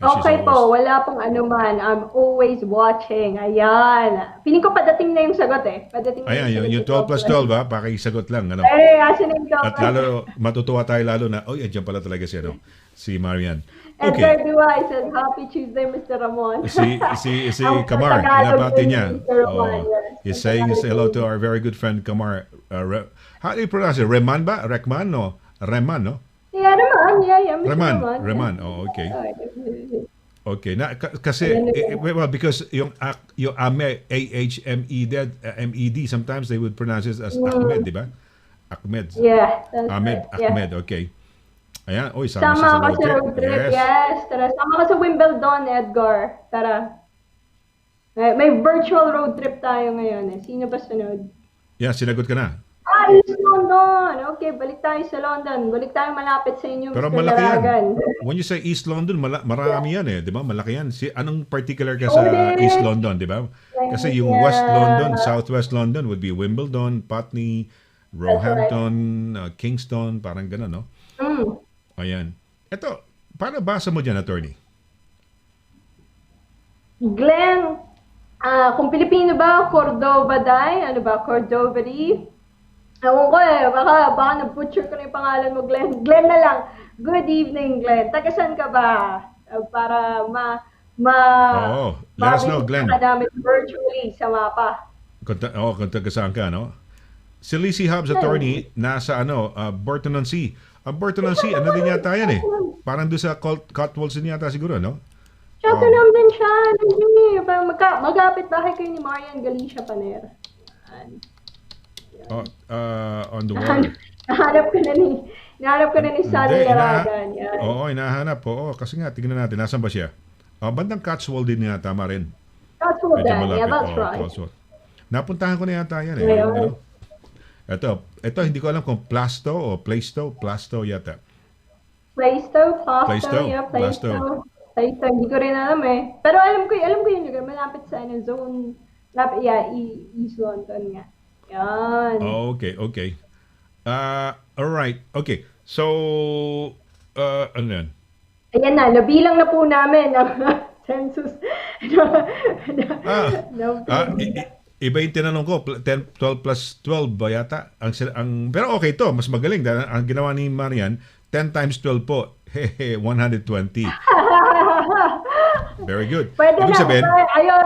And she's Okay po, always- wala pong anuman. I'm always watching. Ayan. Piling ko padating na yung sagot eh. Padating na Ayan, yung 12 plus 12, ha? Pakisagot lang, ano? Eh, asan yung 12 At lalo, matutuwa tayo lalo na, oh, yan pala talaga si, ano, si Marian. Edgar Okay. Duay says, Happy Tuesday, Mr. Ramon. Si Ang Kamar, Tagalog binabati din niya. ni Mr. Ramon, yes. He's Ang saying Tagalog hello din. to our very good friend Kamar. How do you pronounce it? Reman ba? Rekman? No? Reman, no? Yeah, Ramon. Yeah, Mr. Reman. Ramon. Reman. Oh, okay. Okay. Okay. Kasi, well, because yung Ahmed, AHMED, sometimes they would pronounce it as Ahmed, di ba? Ahmed. Yeah, that's Ahmed, right. Yeah. Ahmed, okay. Ayan, oy, sama siya Sama sa ka road sa trip. road trip. Yes, tara. Sama ka sa Wimbledon, Edgar. Tara. May virtual road trip tayo ngayon eh. Sino ba sunod? Yeah, sinagot ka na. East London. Okay, balik tayo sa London. Balik tayo malapit sa inyo, Pero Mr. malaki yan. Laragan. When you say East London, marami yan eh, di ba? Malaki yan. Anong particular ka Oh, sa yes. East London, di ba? Kasi yung Yeah. West London, Southwest London would be Wimbledon, Putney, Roehampton, Kingston, parang gano'n, no? Mm. Ayan. Ito, paano basa mo dyan, attorney? Glenn, kung Pilipino ba, Cordova Day? Ano ba, Cordova Day? Ewan ko eh, baka nag-butcher ko na yung pangalan mo, Glenn. Glenn na lang. Good evening, Glenn. Tagasan ka ba? Para Oo. Let us know, Glenn. namin virtually sa mapa. Kung taga-saan ka, no? Si Lizzie Hobbs, attorney, nasa Burton-on-Sea. Burton-on-Sea, ano din yata yan eh. Parang doon sa Cotswolds din yata siguro, no? Cheltenham din siya. Magapit bahay kayo ni Marian Galicia Paner. On the water. Nahanap ka na ni Sonny Hindi, Laragan. Yan. Oo, hinahanap. Oo, kasi nga, tingnan natin. Nasaan ba siya? Bandang Cotswold din nga, tama rin. Cotswold Medyo din. malapit. Yeah, that's Oo, right. Cotswold. Napuntahan ko na yata yan eh. Ngayon. Yung, ano. Ito, hindi ko alam kung Plasto o Plasto yata. Plaistow, Plaistow, yeah, Plaistow. Plaistow, hindi ko rin alam eh. Pero alam ko yun lugar, malapit sa zone, East London nga. Yan. Oh, okay. Alright, okay. So, ano yan? Ayan na, nabilang na po namin ang census. Iba yung tinanong ko, 12 plus 12 ba yata? Pero okay to, mas magaling. Dahil ang ginawa ni Marian, 10 times 12 po. 120. Very good. Pwede Ibig na. sabihin, Ayun.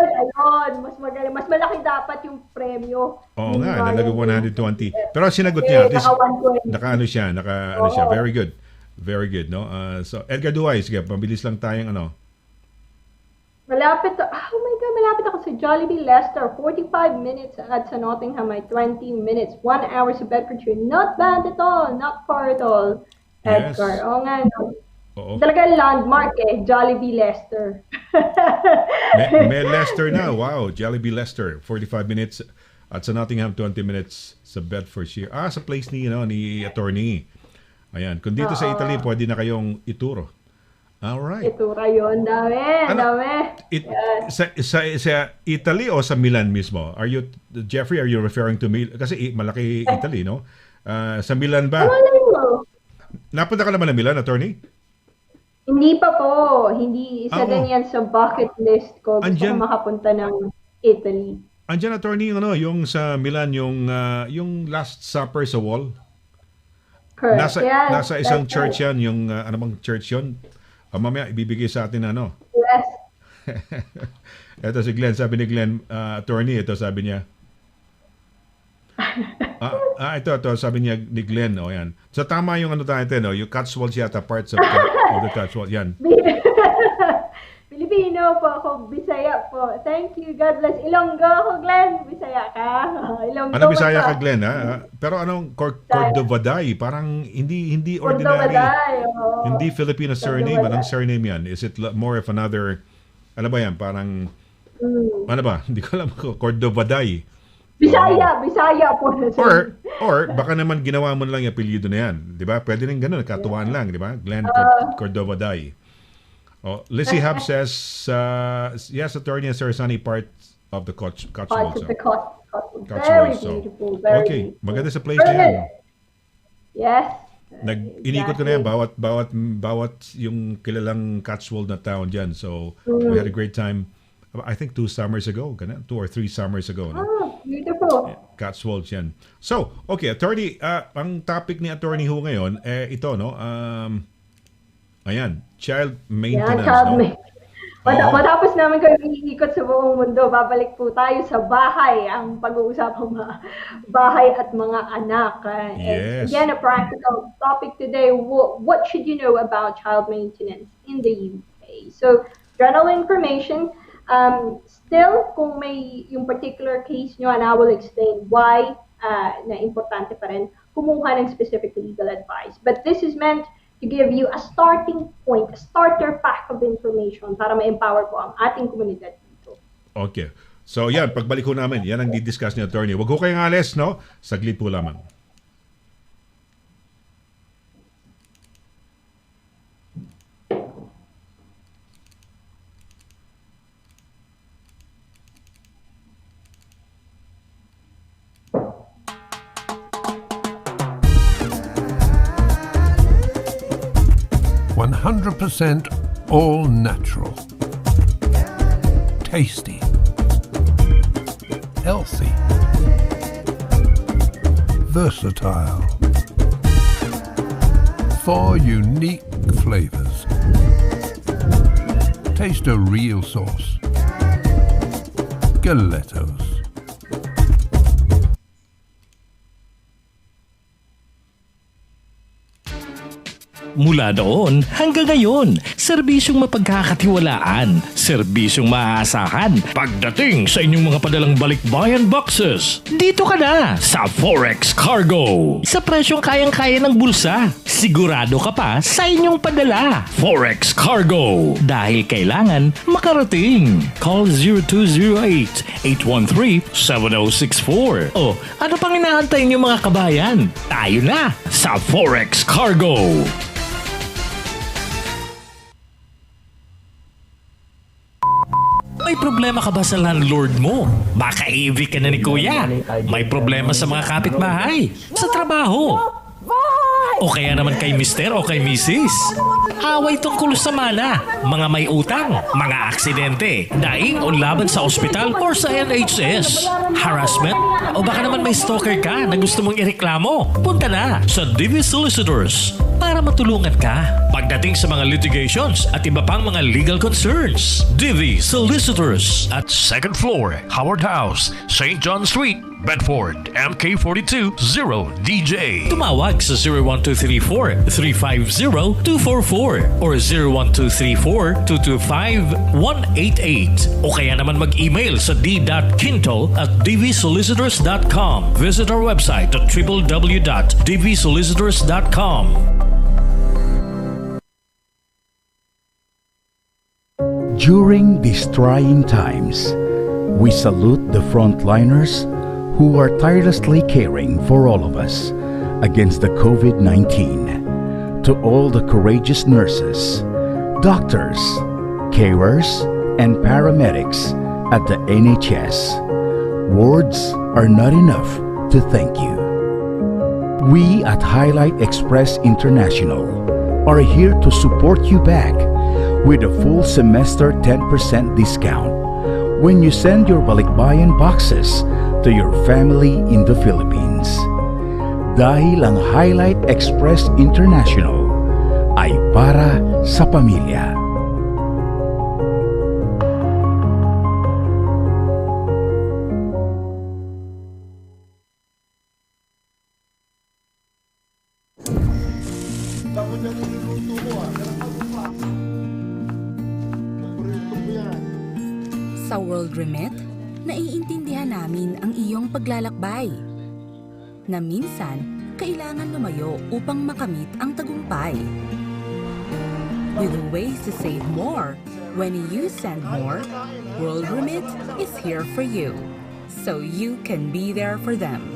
Mas magaling. Mas malaki dapat yung premyo. oo nga, nalagay 120. Pero sinagot niya, at least, Naka 120. naka siya. Very good. Very good, no? So, Edgar Duay, sige, mabilis lang tayong Malapit ako sa Jollibee Leicester. 45 minutes at sa Nottingham ay 20 minutes. 1 hour sa Bedfordshire. Not bad at all. Not far at all. Yes. Edgar. Oo nga, no. Oo. Talaga landmark eh. Jollibee Leicester. May Leicester na. Wow, Jollibee Leicester. 45 minutes At sa Nottingham, 20 minutes sa Bedfordshire. Sa place ni attorney. Ayan. Kung dito sa Italy, pwede na kayong ituro. Alright. Itura yun. Dami. Sa Italy o sa Milan mismo? Jeffrey, are you referring to Milan? Kasi malaki Italy, no? Sa Milan ba? Malay mo. Napunta ka naman ng Milan, attorney? Hindi pa po. Hindi isa din yan sa bucket list ko. Gusto ko makapunta ng Italy. Andiyan, attorney, yung sa Milan, yung Last Supper sa wall. Correct. Nasa isang church yan, yung ano bang church yun? Mamaya ibibigay sa atin Yes. Ito si Glenn, sabi ni Glenn, attorney, ito sabi niya. Ito sabi niya ni Glenn, yan. So tama yung tayo, yung Cotswolds yata, parts of the Cotswolds, yan. Filipino po ako, Bisaya po. Thank you, God bless. Ilonggo ako, Glenn. Bisaya ka. Ilonggo Bisaya ka, Glenn, ha? Pero Cordovaday, parang hindi ordinary. Hindi Filipino surname. Anong surname yan? Is it more of another, ano ba yan? Parang, ano ba? Hindi ko alam ko. Cordovaday. Bisaya po. Or baka naman ginawa mo lang yung apelyido na yan. Di ba? Pwede rin ganun. Katuwaan lang, di ba? Glenn Cordovaday. Lizzie Hub says, yes, attorney, Sir Sonny, part of the Cotswolds. Parts of the Cotswolds. Very beautiful. Okay, maganda sa place na yan. Yes. Inikot ko na yan, bawat yung kilalang Cotswold na town dyan. So, we had a great time. I think 2 summers ago, 2 or 3 summers ago. No? Beautiful. Cotswolds yan. So, okay, attorney, ang topic ni attorney ho ngayon, ito, no? Ayan, child maintenance. Matapos namin kayo iikot sa buong mundo, babalik po tayo sa bahay, ang pag-uusapang bahay at mga anak. Yes. Again, a practical topic today, what should you know about child maintenance in the UK? So, general information, still, kung may yung particular case nyo, and I will explain why na importante pa rin, kumuha ng specific legal advice. But this is meant to give you a starting point, a starter pack of information para ma-empower po ang ating komunidad dito. Okay. So yan, pagbalik ko namin, yan ang di-discuss ni attorney. Huwag ko kayong alis, no? Saglit po lamang. %100% all natural, tasty, healthy, versatile, 4 unique flavors. Taste a real sauce. Galettos. Mula noon hanggang ngayon, serbisyong mapagkakatiwalaan, serbisyong maaasahan pagdating sa inyong mga padalang balikbayan boxes. Dito ka na sa Forex Cargo. Sa presyong kayang-kaya ng bulsa, sigurado ka pa sa inyong padala. Forex Cargo. Dahil kailangan makarating. Call 0208-813-7064. O ano pang inaantay niyo mga kabayan? Tayo na sa Forex Cargo. May problema ka ba sa landlord mo? Baka evict ka na ni kuya. May problema sa mga kapitbahay, sa trabaho. O kaya naman kay mister o kay misis. Away tungkol sa mana, mga may utang, mga aksidente, daing o laban sa ospital or sa NHS. Harassment? O baka naman may stalker ka na gusto mong ireklamo. Punta na sa DV Solicitors para matulungan ka pagdating sa mga litigations at iba pang mga legal concerns. DV Solicitors at 2nd floor, Howard House, St. John Street, Bedford, MK42 0DJ. Tumawag sa 01234-350-244 or 01234-225-188 o kaya naman mag-email sa d.quinto@dvsolicitors.com. Visit our website at www.dvsolicitors.com. During these trying times, we salute the frontliners who are tirelessly caring for all of us against the COVID-19. To all the courageous nurses, doctors, carers, and paramedics at the NHS, words are not enough to thank you. We at Highlight Express International are here to support you back with a full semester 10% discount when you send your balikbayan boxes to your family in the Philippines. Dahil ang Highlight Express International ay para sa pamilya. Sa World Remit, naiintindihan namin ang iyong paglalakbay. Na minsan, kailangan lumayo upang makamit ang tagumpay. With ways to save more, when you send more, World Remit is here for you, so you can be there for them.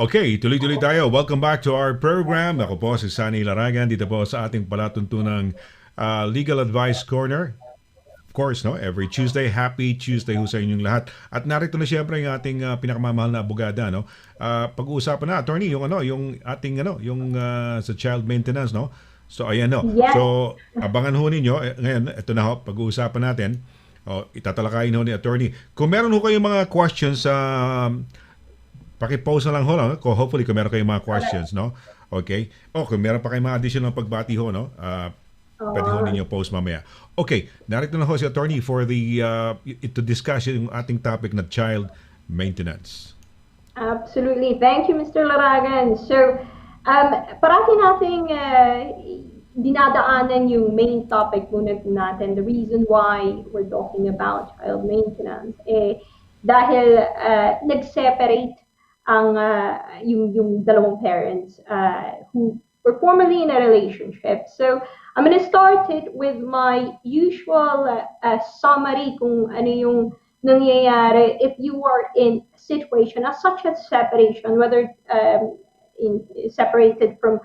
Okay, tuloy-tuloy tayo. Welcome back to our program. Ako po si SONNY LARAGAN dito po sa ating palatuntunang Legal Advice Corner. Of course, no, every Tuesday. Happy Tuesday ho sa inyong lahat. At narito na siyempre yung ating pinakamamahal na abogada, no. Pag-uusapan na, attorney, yung ating sa child maintenance, no. So ayan, no. Yes. So abangan ho ninyo ngayon, ito na ho, pag-uusapan natin. Itatalakayin ho ni attorney. Kung meron ho kayong mga questions sa paki-post na lang ho, no? Hopefully kung meron kayong mga questions, no? Okay? Kung meron pa kayong mga additional pagbati ho, no? Pwede ho ninyo post mamaya. Okay, narito na ho si attorney for to discuss yung ating topic na child maintenance. Absolutely. Thank you, Mr. Laragan. So, parati nating dinadaanan yung main topic muna natin. The reason why we're talking about child maintenance dahil nag-separate ang yung dalawang parents who were formerly in a relationship. So, I'm going to start it with my usual summary kung ano yung nangyayari if you are in a situation such as separation, whether separated from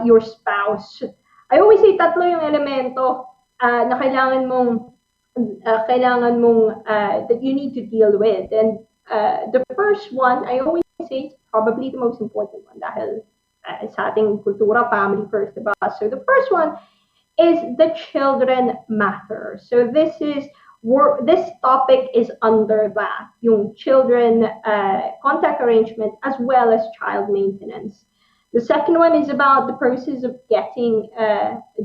your spouse. I always say tatlo yung elemento na kailangan mong that you need to deal with. And the first one, I always say, it's probably the most important one dahil sa ating kultura, family first, diba? So the first one is the children matter. So this topic is under that, yung children contact arrangement as well as child maintenance. The second one is about the process of getting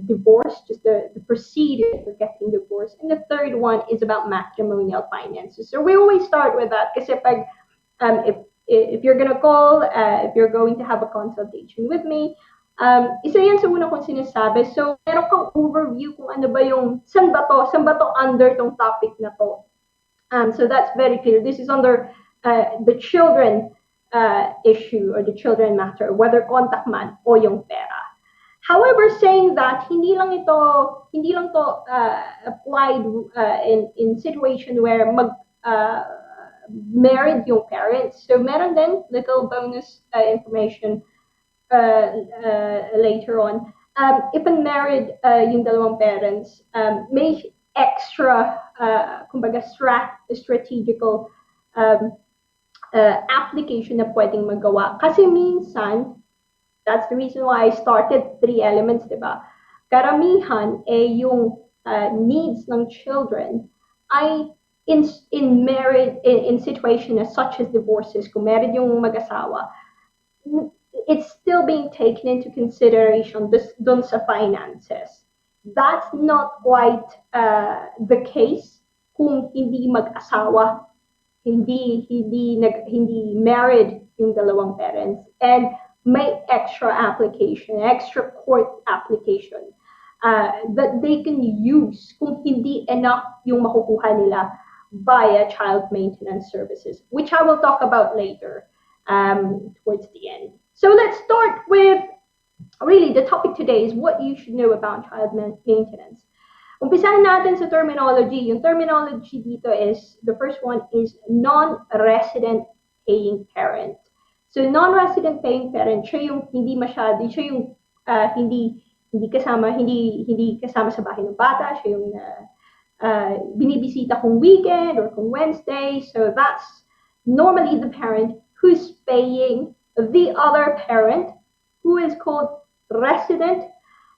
divorced, just the procedure for getting divorced. And the third one is about matrimonial finances. So we always start with that kasi pag, if you're gonna call, if you're going to have a consultation with me, isa yan sa una kong sinasabi. So meron kang overview kung ano ba yung, saan ba to under tong topic na to. So that's very clear. This is under the children issue or the children matter, whether contact man o yung pera. However, saying that, hindi lang to applied in situation where married yung parents. So meron din little bonus information later on. If unmarried yung dalawang parents, may extra kumbaga strategical application na pwedeng magawa. Kasi minsan, that's the reason why I started 3 elements, diba? Karamihan yung needs ng children ay in situation such as divorces, kung married yung mag-asawa, it's still being taken into consideration dun sa finances. That's not quite the case kung hindi mag-asawa hindi married yung dalawang parents, and may extra court application that they can use kung hindi enough yung makukuha nila via child maintenance services, which I will talk about later towards the end. So let's start with, really, the topic today is what you should know about child maintenance. Umpisahan natin sa terminology. Yung terminology dito is, the first one is non-resident paying parent. So non-resident paying parent, siya yung siya yung hindi kasama sa bahay ng bata, siya yung binibisita kung weekend or kung Wednesday. So that's normally the parent who's paying the other parent, who is called resident,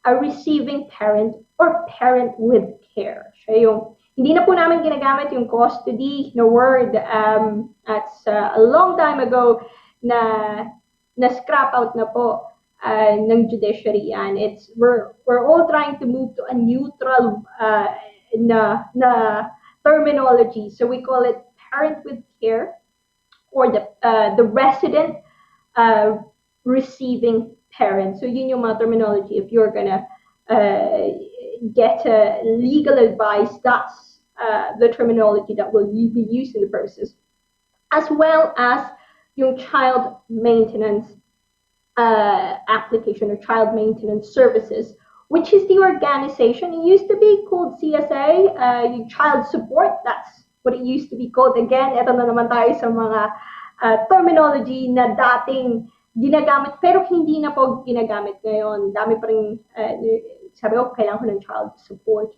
a receiving parent, or parent with care. Siya yung, hindi na po namin ginagamit yung custody na word. That's a long time ago na scrap out na po ng judiciary yan. We're all trying to move to a neutral na terminology. So we call it parent with care, or the resident receiving parent. So yun yung mga terminology. If you're gonna get legal advice, that's the terminology that will be used in the process, as well as yung child maintenance application or child maintenance services, which is the organization. It used to be called CSA, child support. That's what it used to be called. Again, ito na naman tayo sa mga terminology na dating ginagamit pero hindi na po ginagamit ngayon. Dami pa rin sabi ko, kailangan ko ng child support.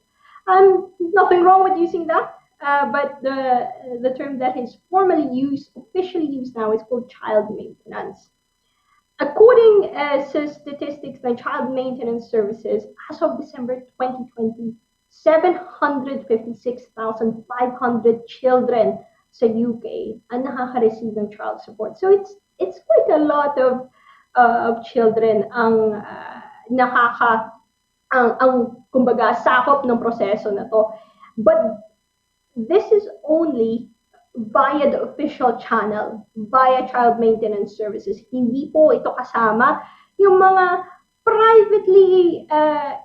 Nothing wrong with using that, but the term that is formally used, officially used now, is called child maintenance. According to statistics ng child maintenance services, as of December 2020, 756,500 children sa UK ang nakaka-receive ng child support. So it's quite a lot of children ang kumbaga sakop ng proseso na to. But this is only via the official channel, via child maintenance services. Hindi po ito kasama yung mga privately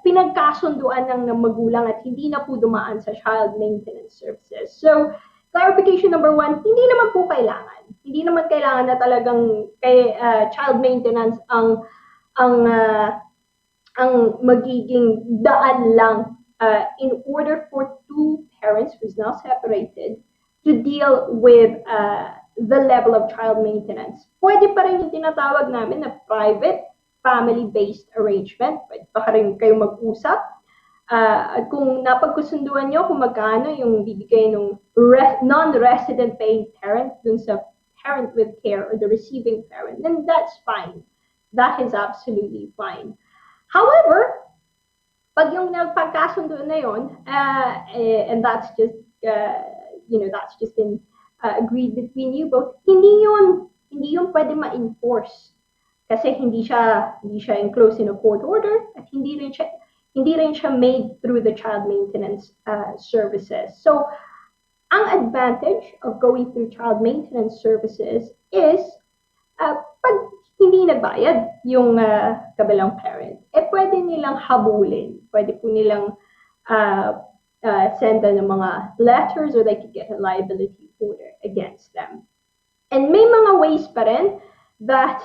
pinagkasunduan ng magulang at hindi na po dumaan sa child maintenance services. So, clarification number one, hindi naman po kailangan. Hindi naman kailangan na talagang child maintenance ang magiging daan lang in order for two parents who's now separated to deal with the level of child maintenance. Pwede pa rin yung tinatawag namin na private family-based arrangement. Pwede pa rin kayo mag-usap. At kung napagkusunduan nyo kung magkano yung bibigay ng non-resident paying parent dun sa parent with care or the receiving parent, then that's fine. That is absolutely fine. However, pag yung nagpagkasundo na yun, and that's just, that's just been agreed between you both, hindi yun pwede ma-enforce. Kasi hindi siya enclosed in a court order at hindi rin siya made through the child maintenance services. So, ang advantage of going through child maintenance services is pag hindi nagbayad yung kabilang parent, pwede nilang habulin. Pwede po nilang send ng mga letters, or they could get a liability order against them. And may mga ways pa rin that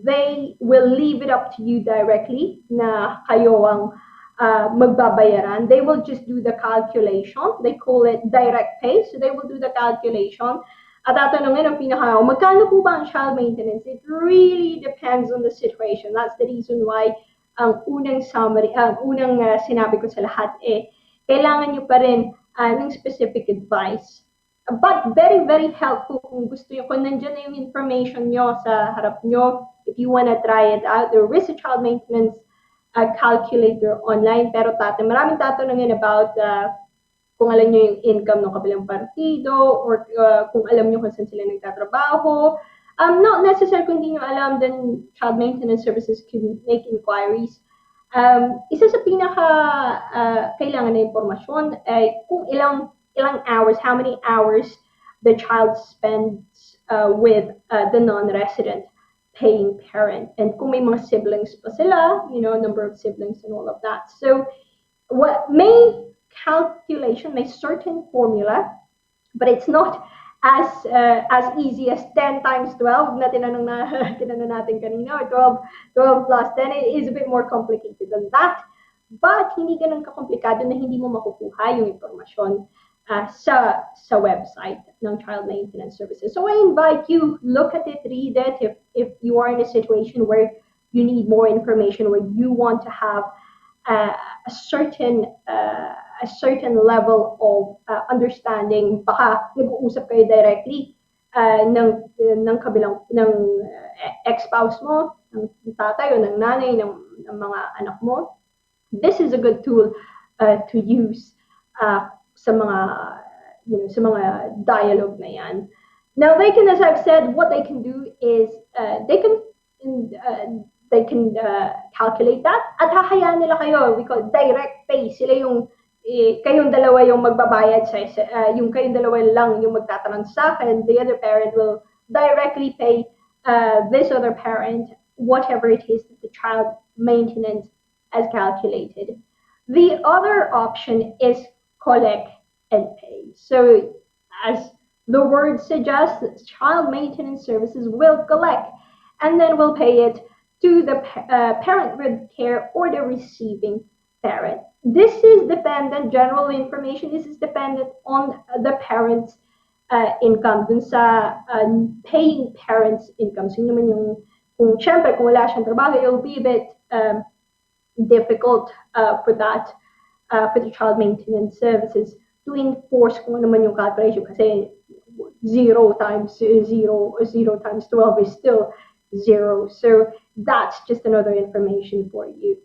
they will leave it up to you directly na kayo ang magbabayaran. They will just do the calculation. They call it direct pay. So they will do the calculation. At tatanungin ang magkano po ba ang child maintenance? It really depends on the situation. That's the reason why ang unang sinabi ko sa lahat kailangan nyo pa rin ng specific advice. But very, very helpful kung gusto nyo, kung nandiyan na yung information nyo sa harap nyo, if you wanna try it out, there is a child maintenance calculator online, pero maraming tatanungin about kung alam nyo yung income ng kabilang partido, or kung alam nyo kung saan sila nagtatrabaho. Not necessarily kung hindi nyo alam, then child maintenance services can make inquiries. Isa sa pinaka kailangan na impormasyon ay kung ilang hours, how many hours the child spends with the non-resident paying parent. And kung may mga siblings pa sila, number of siblings and all of that. So what may calculation, may certain formula, but it's not as easy as 10 times 12 na tinanong natin kanina, or 12 plus 10. It is a bit more complicated than that. But hindi ganun kakomplikado na hindi mo makukuha yung impormasyon sa website ng Child Maintenance Services. So I invite you, look at it, read it. If you are in a situation where you need more information, where you want to have a certain level of understanding, baka nag-uusap kayo directly ng kabilang ex-spouse mo, ng tatay o ng nanay ng mga anak mo. This is a good tool to use sa mga dialogue na yan. Now they can, as I've said, what they can do is they can calculate that at hahayaan nila kayo. We call it direct pay. Sila yung kayong dalawa yung magbabayad sa yung kayong dalawa lang yung magtatransact, and the other parent will directly pay this other parent whatever it is that the child maintenance as calculated. The other option is collect and pay. So as the word suggests, Child Maintenance Services will collect and then will pay it to the parent with care or the receiving parent. This is dependent, general information, this is dependent on the parent's income, dun sa paying parent's income. So yun naman yung, kung syempre, kung wala siyang trabaho, it will be a bit difficult for the Child Maintenance Services to enforce kung ano man yung calculation, kasi 0 times 0 or 0 times 12 is still 0. So that's just another information for you.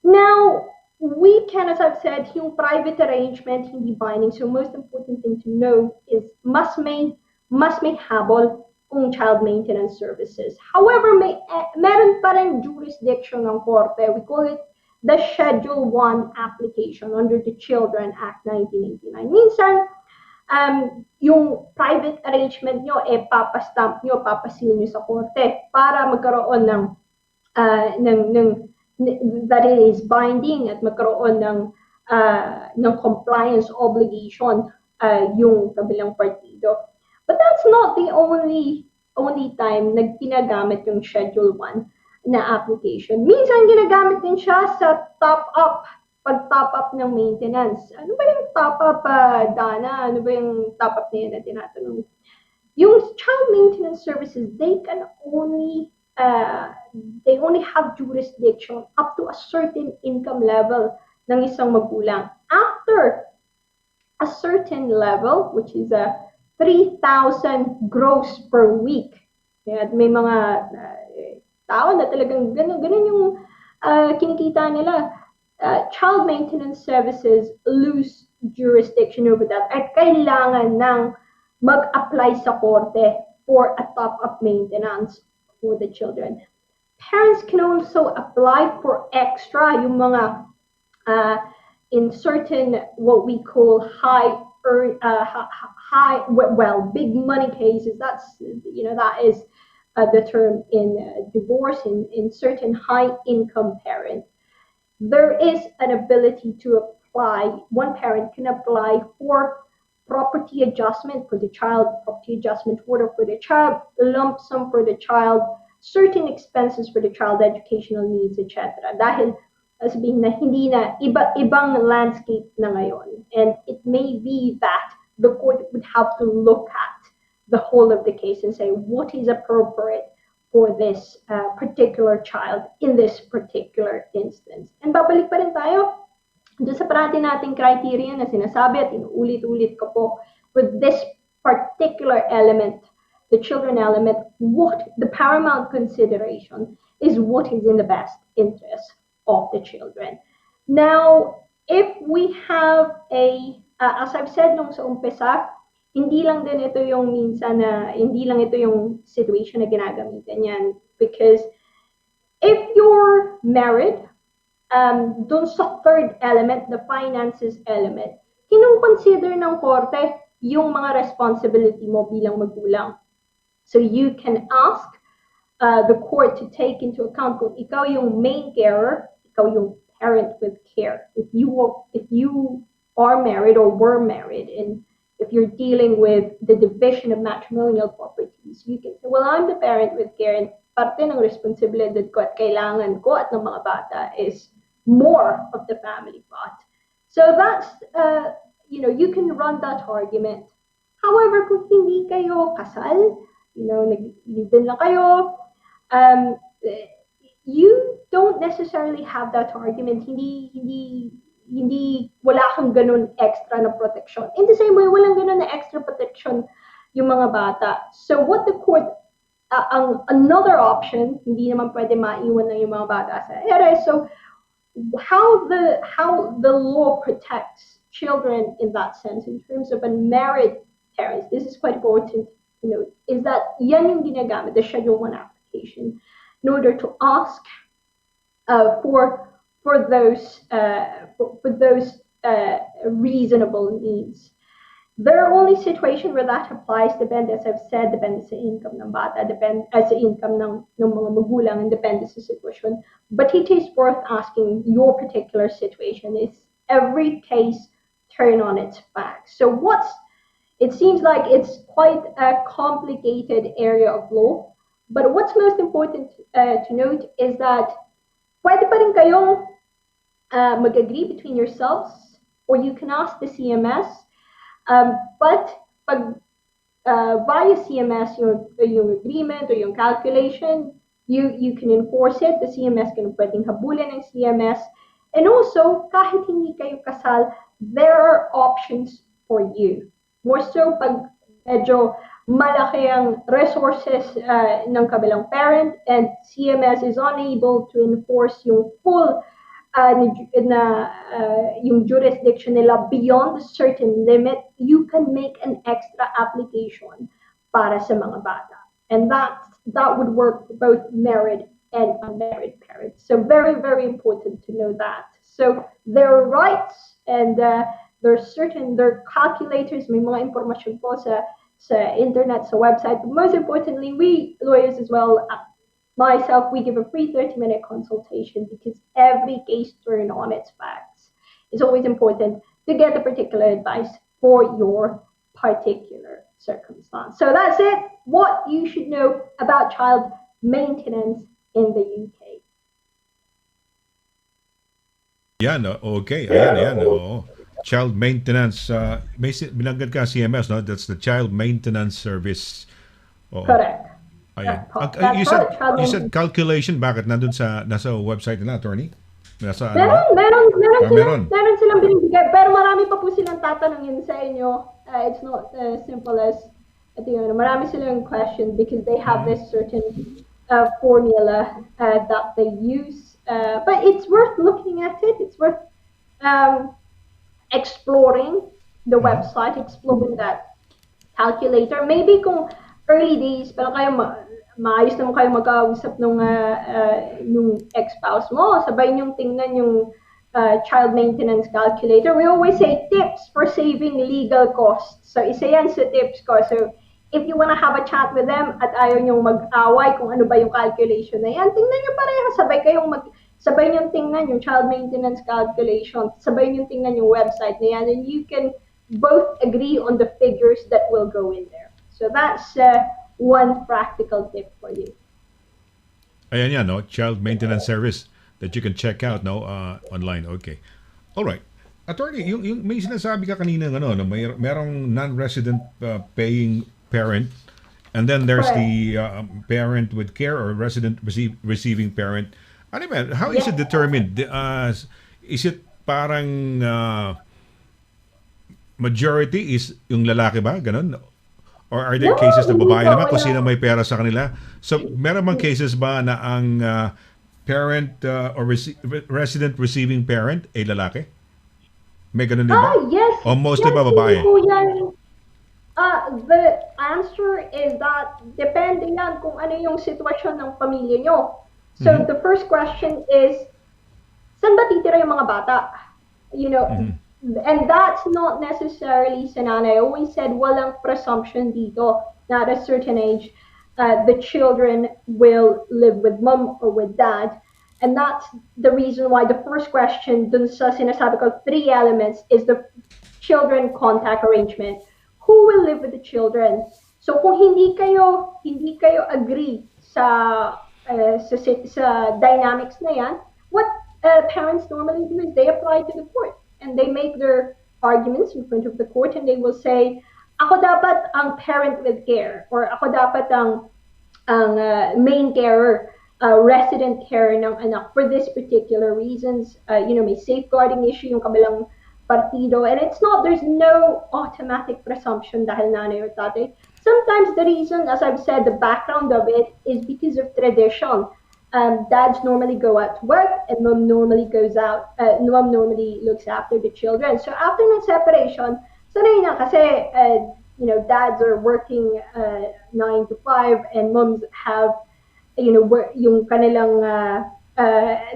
Now, we can, as I've said, yung private arrangement, hindi binding. So most important thing to know is must may habol kung Child Maintenance Services. However, meron pa rin jurisdiction ng korte. We call it the Schedule 1 application under the Children Act 1989. Minsan, yung private arrangement nyo, papastamp nyo, papasil nyo sa korte para magkaroon ng that it is binding at magkaroon ng compliance obligation yung kabilang partido. But that's not the only time na ginagamit yung Schedule 1 na application. Minsan ginagamit din siya sa pag-top up ng maintenance. Ano ba yung top up, Dana? Ano ba yung top up na yan na tinatanong? Yung Child Maintenance Services, they only have jurisdiction up to a certain income level ng isang magulang. After a certain level, which is 3,000 gross per week. At may mga tao na talagang ganun yung kinikita nila. Child Maintenance Services lose jurisdiction over that at kailangan ng mag-apply sa korte for a top-up maintenance for the children. Parents can also apply for extra, yung mga in certain what we call big money cases. That is the term in divorce in certain high income parent. There is an ability to apply. One parent can apply for property adjustment for the child, property adjustment order for the child, lump sum for the child, certain expenses for the child, educational needs, etc. Dahil sabihin na hindi na ibang landscape na ngayon. And it may be that the court would have to look at the whole of the case and say what is appropriate for this particular child in this particular instance. And babalik pa rin tayo doon sa parati nating criteria na sinasabi at inuulit-ulit ko po for this particular element, the children element, what the paramount consideration is what is in the best interest of the children. Now, if we have as I've said nung sa umpisa, hindi lang din ito yung minsan na, hindi lang ito yung situation na ginagamitan yan. Because if you're married, dun sa third element, the finances element, kinukonsider ng korte yung mga responsibility mo bilang magulang. So you can ask the court to take into account kung ikaw yung main carer, ikaw yung parent with care. If you are married or were married, and if you're dealing with the division of matrimonial properties, you can say, well, I'm the parent with care, and parte ng responsibilidad ko at kailangan ko at ng mga bata is more of the family pot. So that's, you can run that argument. However, kung hindi kayo kasal, nag-live-in lang kayo, you don't necessarily have that argument. Hindi wala kang ganun extra na protection. In the same way, walang ganun na extra protection yung mga bata. So what the court, another option, hindi naman pwede maiwan na yung mga bata sa ere. So how the law protects children in that sense, in terms of unmarried parents, this is quite important to note, is that yan yung ginagamit, the Schedule 1 application, in order to ask for those reasonable needs. There are only situations where that applies, depende, as I've said, depende sa income ng bata, depende sa income ng mga magulang, and depende sa sitwasyon. But it is worth asking your particular situation. Is every case turn on its back? So it seems like it's quite a complicated area of law, but what's most important to note is that pwede pa rin kayong mag-agree between yourselves, or you can ask the CMS, but pag via CMS yung agreement or yung calculation, you can enforce it. The CMS can pwedeng habulin ng CMS, and also kahit hindi kayo kasal, there are options for you. More so pag medyo malaki ang resources ng kabilang parent and CMS is unable to enforce yung full yung jurisdiction nila beyond a certain limit, you can make an extra application para sa mga bata. And that would work for both married and unmarried parents. So very, very important to know that. So there are rights, and there are calculators, may mga impormasyon po sa internet, sa website. But most importantly, we lawyers as well, myself, we give a free 30-minute consultation, because every case turned on its facts. It's always important to get the particular advice for your particular circumstance. So that's it, what you should know about child maintenance in the UK. Yan, okay. Ayan. Child maintenance, may binanggit ka CMS, no? That's the Child Maintenance Service. Correct. Ayan. You said calculation, bakit nasa website nila, attorney? Meron silang binibigay, pero marami pa po silang tatanungin sa inyo. It's not simple as, marami silang question, because they have this certain formula that they use. But it's worth looking at it. It's worth exploring the website, exploring that calculator. Maybe kung early days, pero kayo maayos naman kayo mag-ausap nung ex-spouse mo, sabay niyong tingnan yung child maintenance calculator. We always say tips for saving legal costs. So isa yan sa tips ko. So if you wanna have a chat with them at ayaw niyong mag-away kung ano ba yung calculation na yan, tingnan niyo pareha, sabay niyong tingnan yung child maintenance calculation, sabay niyong tingnan yung website na yan, and you can both agree on the figures that will go in there. So that's one practical tip for you. Ayan yan, no? Child Maintenance Service that you can check out, no? Online. Okay. All right. Attorney, yung may sinasabi ka kanina, no? Merong non-resident paying parent, and then there's the parent with care, or resident receiving parent. Ano ba? How is it determined? Is it parang majority is yung lalaki ba? Ganon? Or are there cases na babae naman kung sino may pera sa kanila? So, meron bang cases ba na ang parent or resident receiving parent ay lalaki? May ganun din ba? Yes. O mostly ba babae? The answer is that depende yan kung ano yung sitwasyon ng pamilya nyo. So, the first question is, saan ba titira yung mga bata? And that's not necessarily Sanan. I always said walang presumption dito na at a certain age the children will live with mom or with dad. And that's the reason why the first question dun sa sinasabi ko, three elements is the children contact arrangement. Who will live with the children? So kung hindi kayo agree sa dynamics na yan, what parents normally do is they apply to the court and they make their arguments in front of the court and they will say, ako dapat ang parent with care or ako dapat ang main carer, resident carer ng anak for this particular reasons. May safeguarding issue yung kabilang partido and there's no automatic presumption dahil nanay or tatay. Sometimes the reason, as I've said, the background of it is because of tradition. Dads normally go out to work and mom normally goes out, mom normally looks after the children. So after the separation, sanay na kasi, dads are working 9 to 5 and moms have, yung kanilang,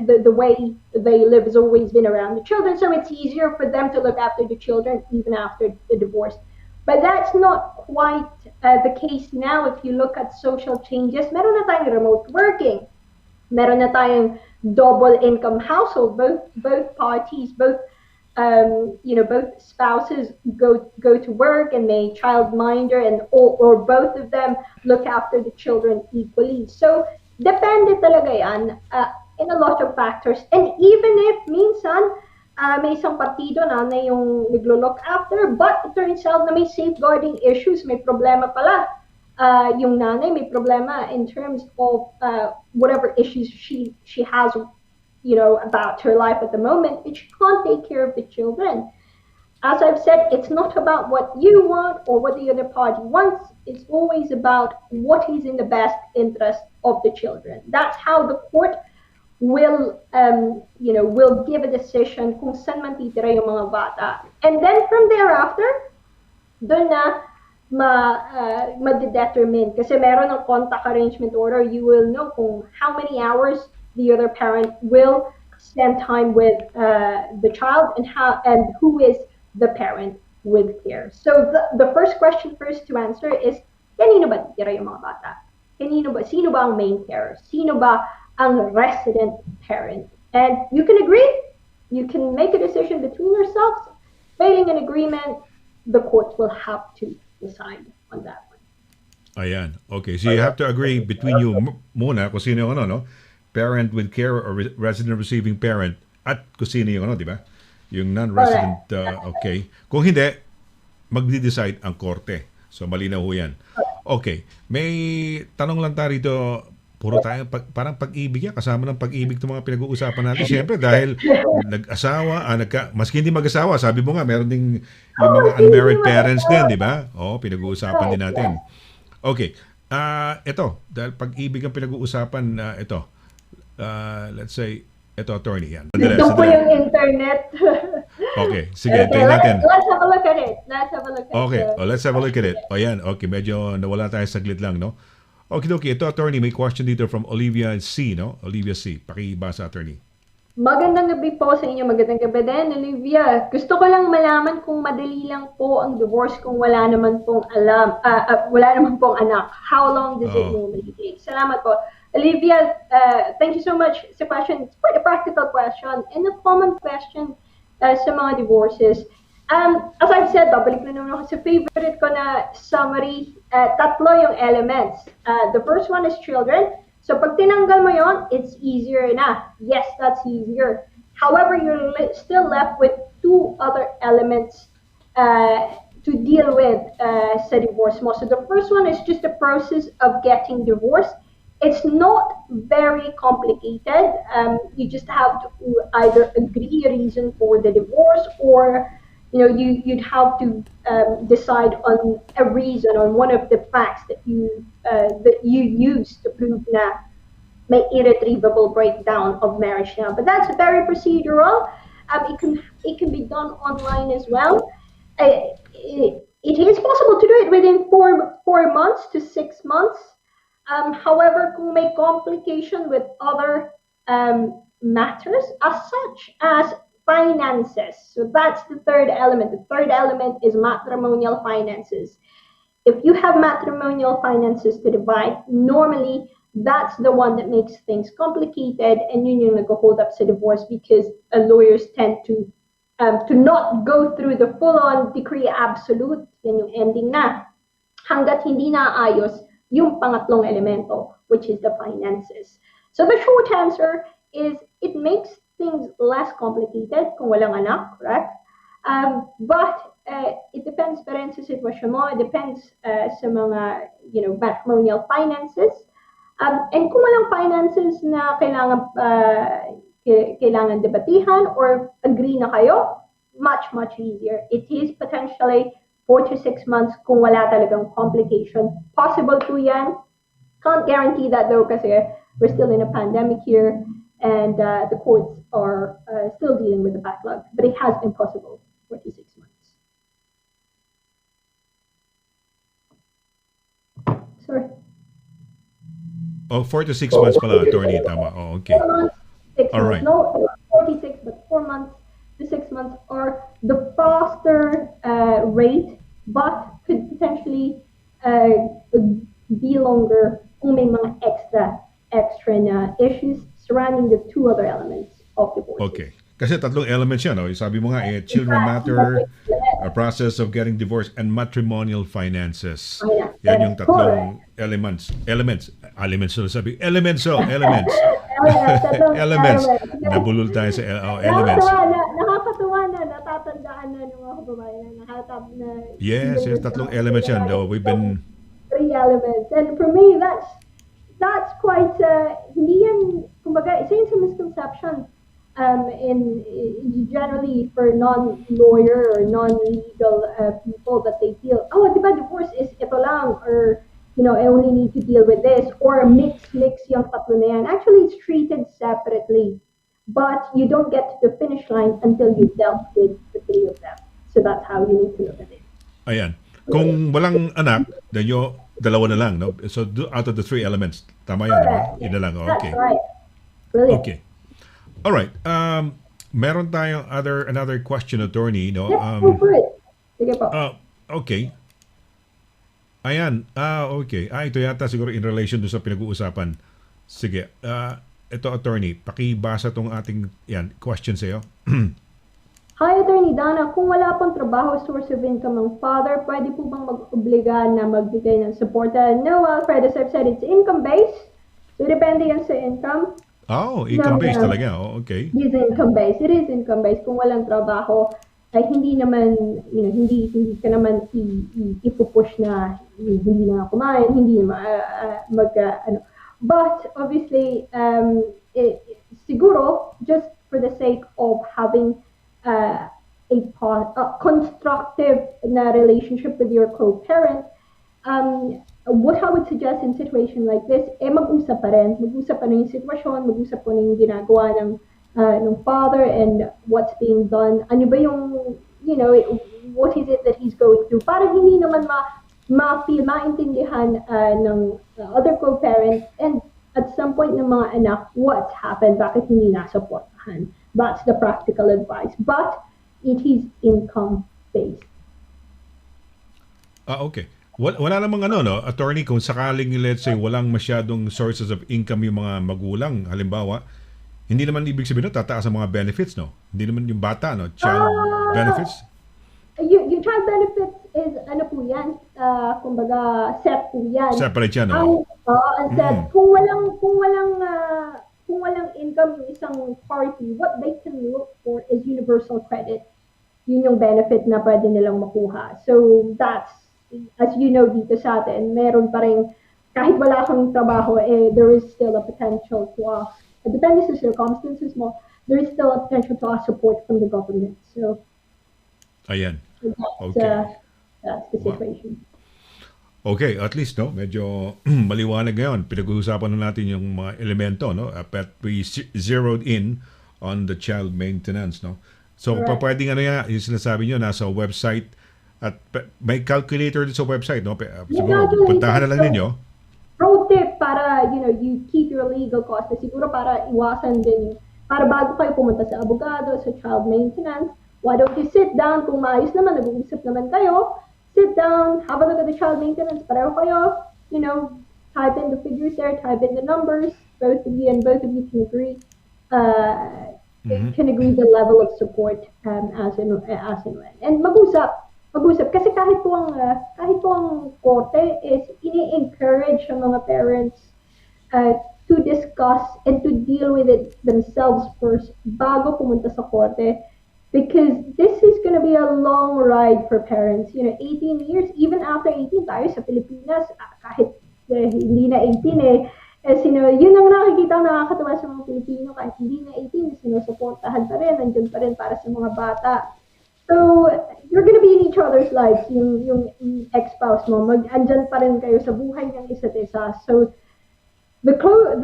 the way they live has always been around the children. So it's easier for them to look after the children even after the divorce. But that's not quite the case now. If you look at social changes, meron na tayong remote working. Meron na tayong double income household. Both parties, both spouses go to work and may childminder and or both of them look after the children equally. So depende talaga yan in a lot of factors. And even if minsan may isang partido na yung naglo-look after, but it turns out na may safeguarding issues, may problema pala. Yung nanay may problema in terms of whatever issues she has, about her life at the moment, and she can't take care of the children. As I've said, it's not about what you want or what the other party wants. It's always about what is in the best interest of the children. That's how the court will give a decision kung saan man titira yung mga bata. And then from thereafter, doon na ma-determine. Kasi meron ng contact arrangement order, you will know kung how many hours the other parent will spend time with the child and who is the parent with care. So the first question first to answer is, kanino ba titira yung mga bata? Sino ba ang main carer? Sino ba ang resident parent? And you can agree, you can make a decision between yourselves. Failing an agreement, the court will have to decide on that one. Ayan. Okay. So you have to agree between you muna kung sino yung parent with care or resident receiving parent at kung sino yung di ba? Yung non-resident. Okay. Kung hindi, magdi-decide ang korte. So malinaw ho yan. Okay. May tanong lang tayo rito. Puro tayo parang pag-ibig yan. Kasama ng pag-ibig itong mga pinag-uusapan natin. Siyempre, dahil nag-asawa, maski hindi mag-asawa, sabi mo nga, meron ding yung mga unmarried parents din, di ba? Oo, pinag-uusapan din natin. Okay. Ito, dahil pag-ibig ang pinag-uusapan, let's say, ito, attorney yan. Ito po yung internet. Okay, sige, tayo natin. Let's have a look at it. Okay, let's have a look at it. O yan, okay, medyo nawala tayo saglit lang, no? Okay. Ito, attorney, may question dito from Olivia C, no? Olivia C. Pakibasa, attorney. Magandang gabi po sa inyo. Magandang gabi din, Olivia. Gusto ko lang malaman kung madali lang po ang divorce kung wala naman pong anak. How long does it normally take? Salamat po. Olivia, thank you so much sa question. It's quite a practical question and a common question sa mga divorces. As I've said, babalik na naman ako sa favorite ko na summary. Tatlo yung elements. The first one is children. So pag tinanggal mo yon, it's easier na. Yes, that's easier. However, you're still left with two other elements to deal with sa divorce mo. So the first one is just the process of getting divorced. It's not very complicated. You just have to either agree a reason for the divorce or you'd have to decide on a reason, on one of the facts that you use to prove na may irretrievable breakdown of marriage now. But that's very procedural. It can be done online as well. It is possible to do it within 4 months to 6 months. However, kung may complication with other matters, as such as finances. So that's the third element. The third element is matrimonial finances. If you have matrimonial finances to divide, normally that's the one that makes things complicated, and yun yung nag-hold up sa divorce because lawyers tend to not go through the full-on decree absolute, yan yung ending na, hanggat hindi naayos yung pangatlong elemento, which is the finances. So the short answer is it makes things less complicated kung walang anak, correct? But it depends pa rin sa sitwasyon mo. It depends sa mga, matrimonial finances. And kung walang finances na kailangan debatihan or agree na kayo, much, much easier. It is potentially 4 to 6 months kung wala talagang complication. Possible po yan. Can't guarantee that though kasi we're still in a pandemic here and the courts are still dealing with the backlog. But it has been possible 4 to 6 months. Sorry. Oh, 4 to 6 months pala, attorney. Tama. Oh, okay. 4 months, 6 All months. right. No, 46, but 4 months to 6 months are the faster rate, but could potentially be longer kung may mga extra na issues surrounding the two other elements of divorce. Okay. Kasi tatlong elements yan. No? Sabi mo nga, children matter, a process of getting divorced, and matrimonial finances. Yan yung tatlong elements. Elements na sabi. Elements. Nabulol tayo sa elements. Nakakatuwa na, natatandaan na ng mga kababayan. Nakatab na. Yes, tatlong elements yan. Though we've been... 3 elements. And for me, that's quite, hindi yan, kumbaga, isa yun sa misconception. In generally for non-lawyer or non-legal people that they feel, oh, diba divorce is ito lang, or I only need to deal with this, or mix yung tatlo na yan. Actually, it's treated separately, but you don't get to the finish line until you've dealt with the 3 of them. So that's how you need to look at it. Ayan. Kung walang anak, then dalawa na lang, no? So out of the 3 elements, tama yan, diba? Yun na lang. Okay. That's right. Brilliant. Okay. All right. Meron tayong another question, attorney. No? Go for it. Sige po. Okay. Ayan. Okay. Ito yata siguro in relation to sa pinag-uusapan. Sige. Ito, attorney. Pakibasa tong ating question sa'yo. Hi, Attorney Dana. Kung wala pang trabaho, source of income ang father, pwede po bang mag-obliga na magbigay ng suporta? No, Alfred, as I've said, it's income-based. So, depende yan sa income. Oh, income-based talaga. Oh, okay. It is income-based. It is income-based. Kung walang trabaho, ay hindi naman, hindi ka naman ipupush na hindi na kumain, hindi na But, obviously, siguro, just for the sake of having a constructive na relationship with your co-parent, what I would suggest in situation like this, mag-usap pa rin. Mag-usap pa rin yung sitwasyon, mag-usap po yung ginagawa ng father and what's being done. Ano ba yung, what is it that he's going through? Para hindi naman maintindihan ng other co-parent and at some point ng mga anak, what's happened, bakit hindi nasuportahan. That's the practical advice. But it is income-based. Okay. Wala namang attorney, kung sakaling let's say walang masyadong sources of income yung mga magulang, halimbawa, hindi naman ibig sabihin tataas ang mga benefits, no? Hindi naman yung bata, no? Child benefits? Yung child benefits is, po yan, kumbaga, set po yan. Separate yan, no? And set, kung walang income yung isang party, what they can look for is universal credit. Yun yung benefit na pwede nilang makuha. So, that's, as you know, dito sa atin, meron pa rin, kahit wala kang trabaho, there is still a potential to ask, depende sa circumstances mo, there is still a potential to ask support from the government. So, ayan. Okay. That's the situation. Okay, at least, no, medyo maliwanag ngayon. Pinag-uusapan na natin yung mga elemento, no? But we zeroed in on the child maintenance, no? So, pwedeng yung sinasabi nyo, nasa website. At may calculator din sa website, no? Siguro, puntahan na lang ninyo. Pro tip para, you keep your legal costs. Siguro para iwasan din para bago kayo pumunta sa abogado, sa child maintenance, why don't you sit down, kung maayos naman, nag-uusap naman kayo, sit down, have a look at the child maintenance, pareho kayo, type in the figures there, type in the numbers, both of you can agree, can agree the level of support as and when. And mag-usap, kasi kahit po ang korte is ini-encourage ang mga parents to discuss and to deal with it themselves first bago pumunta sa korte, because this is going to be a long ride for parents. 18 years, even after 18 tayo sa Pilipinas, kahit hindi na 18 yun ang nakakatuwa sa mga Pilipino, kahit hindi na 18, sinusuportahan pa rin, nandyan pa rin para sa mga bata. So, you're gonna be in each other's lives, yung ex-spouse mo, andyan pa rin kayo sa buhay ng isa't isa. So, the quicker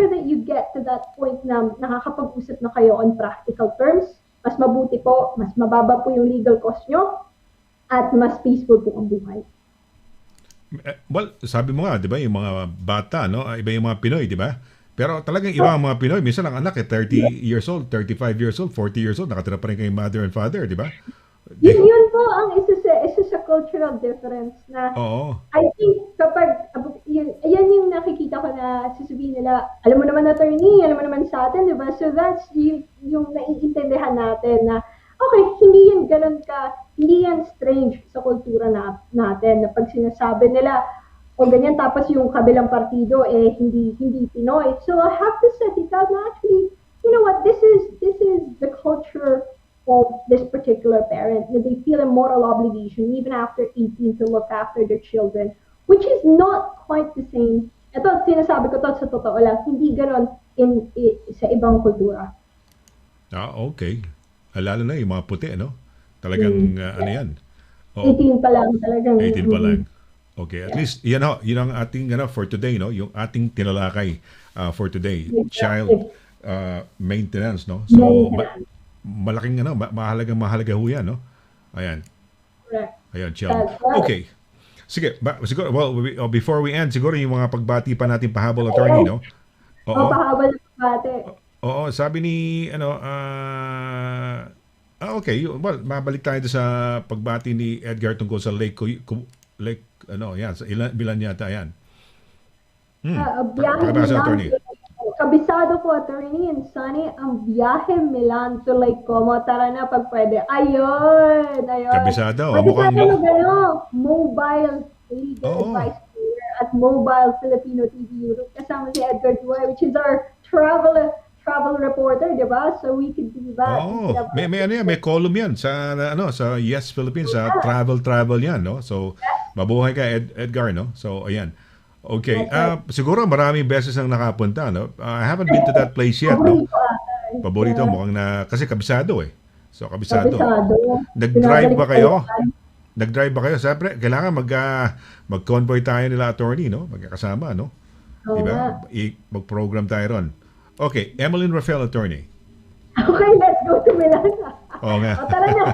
that you get to that point na nakakapag-usap na kayo on practical terms, mas mabuti po, mas mababa po yung legal cost nyo, at mas peaceful po ang buhay. Well, sabi mo nga, di ba, yung mga bata, no? Iba yung mga Pinoy, di ba? Pero talagang iba ang mga Pinoy. Minsan ang anak 30 years old, 35 years old, 40 years old, nakatira pa rin kay mother and father, di ba? Yun po ang isa sa cultural difference na I think kapag yan yung nakikita ko na sasabihin nila, alam mo naman attorney, alam mo naman sa atin, di ba? So that's yung naiintindihan natin na okay, hindi yan ganun hindi yan strange sa kultura natin na pag sinasabi nila o ganyan, tapos yung kabilang partido hindi Pinoy. So I have to set it out na actually, you know what, this is the culture of this particular parent, that they feel a moral obligation even after 18 to look after their children, which is not quite the same. Ito, sinasabi ko to sa totoo lang, hindi ganon sa ibang kultura. Okay. Lalo na yung mga puti, no? Talagang, ano yan? 18 pa lang, talagang. 18 pa lang. Okay, at least, yun ang ating, for today, no? Yung ating tinalakay for today. Child maintenance, no? So, malaking, mahalaga ho yan, no? Ayan. Correct. Ayan, child. Okay. Sige, siguro, well, before we end, siguro yung mga pagbati pa natin pahabol, attorney, no? Oo. Pahabol na pagbati. Oo, sabi ni, okay, well, mabalik tayo sa pagbati ni Edgar tungkol sa sa Bilan yata, yan. Pakibasa, attorney. Kabisado ko, attorney and Sonny, ang biyahe Milan to Lake Como. Tara na pag pwede. Ayun. Kabisado. Mobile legal advice player at Mobile Filipino TV Europe. Kasama si Edgar Duay, which is our travel reporter, di ba? So we could do that. May column yan sa sa Yes Philippines, sa travel yan, no? So mabuhay ka, Edgar, no? So ayan. Okay. Siguro maraming beses ang nakapunta, no? I haven't been to that place yet, no? Paborito mukhang kasi kabisado eh. So kabisado. Nag-drive ba kayo? Siyempre, kailangan mag-convoy tayo nila, attorney, no? Magkakasama, no? Diba? Mag-program tayo ron. Okay, Emeline Rafael, attorney. Okay, let's go to Milan. Oo nga. Tara na.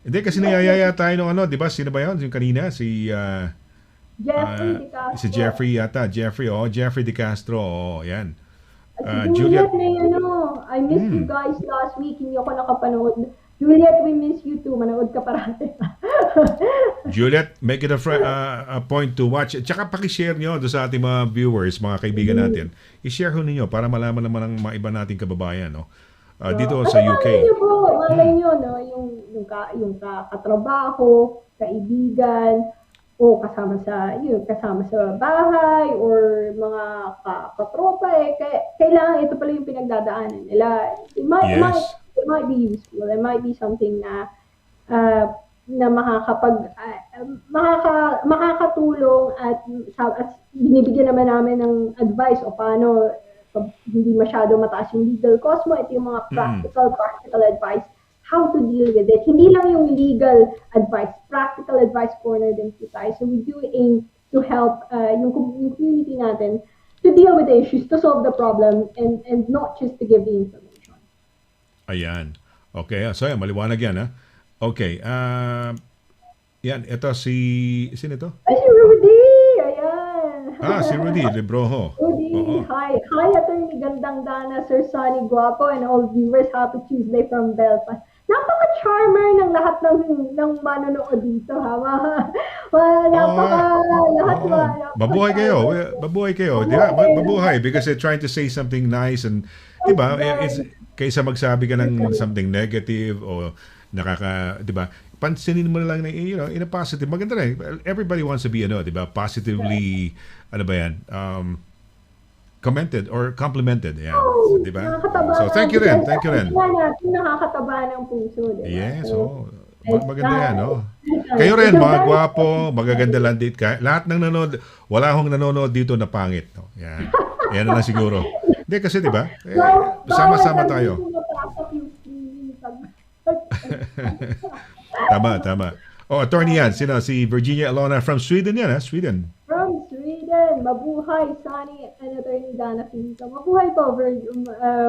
Hindi, kasi niyayaya tayo ng di ba? Sino ba yun? Yung kanina, si Jeffrey De Castro. Si Jeffrey yata. Jeffrey De Castro. Yan. Juliet, I missed you guys last week. Hindi ako nakapanood. Juliet, we miss you too. Manood ka parati. Juliet, make it a point to watch. Tsaka pakishare nyo doon sa ating mga viewers, mga kaibigan natin. I-share ho ninyo para malaman naman ng mga iba nating kababayan, no? Dito sa UK. Malay nyo, no? Yung katrabaho, kaibigan, o kasama sa bahay, or mga katropa, kailangan ito pala yung pinagdadaanan nila. It might be useful. It might be something na makakatulong at binibigyan naman namin ng advice o paano hindi masyado mataas yung legal cost mo. Ito yung mga practical advice, how to deal with it. Hindi lang yung legal advice, practical advice corner din po tayo. So we do aim to help yung community natin to deal with the issues, to solve the problem, and not just to give the information. Ayan. Okay, so yan, maliwanag yan, ha? Okay, yan, ito sino ito? Ay, si Rudy! Ayan! Si Rudy Libroho. Rudy, Oo. Hi. Hi, Attorney Gandang Dana, Sir Sonny Guapo, and all viewers. Happy Tuesday from Belfast. Napaka-charmer ng lahat ng manonood dito, ha? Lahat Oo. Mabuhay kayo. napaka-charmer. Mabuhay kayo. Di ba? Mabuhay because they're trying to say something nice and, di ba? It's, kaysa magsabi ka ng something negative o di ba? Pansinin mo na lang na, in a positive. Maganda rin. Everybody wants to be, di ba? Positively, ano ba yan? Commented or complimented. Yeah. So, di ba? So, thank you rin. Thank you rin. Nakakataba ng puso, di ba? Yes, So, maganda yan, no? Kayo rin, mga gwapo, magaganda lang dito. Lahat ng nanonood, wala akong nanonood dito na pangit. No? Yan. Yan na lang siguro. Hindi kasi, di ba? Sama-sama tayo. Tama. Oh, attorney yan. Sino? Si Virginia Alona from Sweden yan, ha? Sweden. From Sweden. Mabuhay, Sonny and Attorney Dana Quinto. Mabuhay po,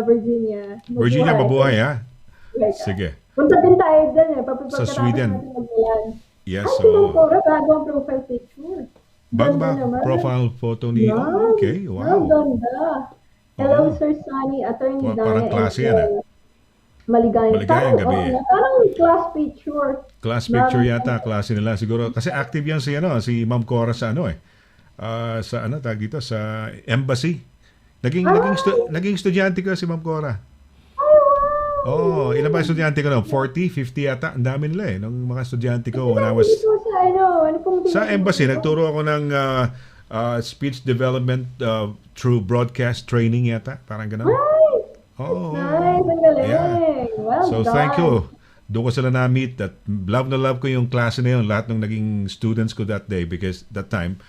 Virginia. Virginia, mabuhay, ha? Mabuhay ka. Sige. Punta din tayo dun eh. Sa Sweden. Yes, Ay, so... bago ang profile picture. Bago ba? Ganda naman. Profile photo ni... Wow. Oh, okay, wow. Ang ganda. Hello, Oo. Sir Sonny, Attorney Dana. Parang klase yan, ah. Maligayang gabi. Parang class picture. Class picture yata, klase nila siguro. Kasi active yan si Ma'am Cora sa tag dito, sa embassy. Naging estudyante ko si Ma'am Cora. Oh, ilan ba estudyante ko? 40, 50 yata. Ang dami nila nung mga estudyante ko when I was... Sa embassy, nagturo ako ng speech development through broadcast training yata. Parang gano'n. Oh, nice, ang galing. yeah. Well So done. thank you. Doon ko sila na-meet. Love na love ko yung klase na yun. Lahat ng naging students ko that day because that time,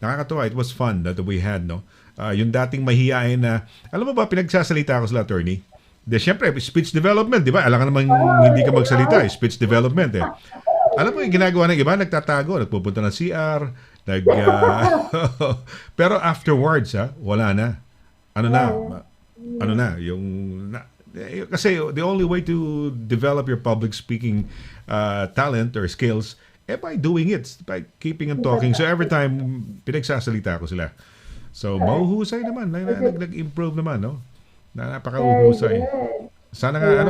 nakakatuwa. It was fun that we had, no? Yung dating mahihain na, alam mo ba, pinagsasalita ako sa attorney. De, syempre, speech development, di ba? Alam ka naman hindi ka magsalita, speech development, eh. Alam mo yung ginagawa ng iba, nagtatago, nagpupunta ng CR, pero afterwards, wala na. Kasi the only way to develop your public speaking talent or skills by doing it, by keeping and talking. So every time pinagsasalita ko sila. So mahuhusay naman, nag-improve naman, no? Napakauhusay. Sana nga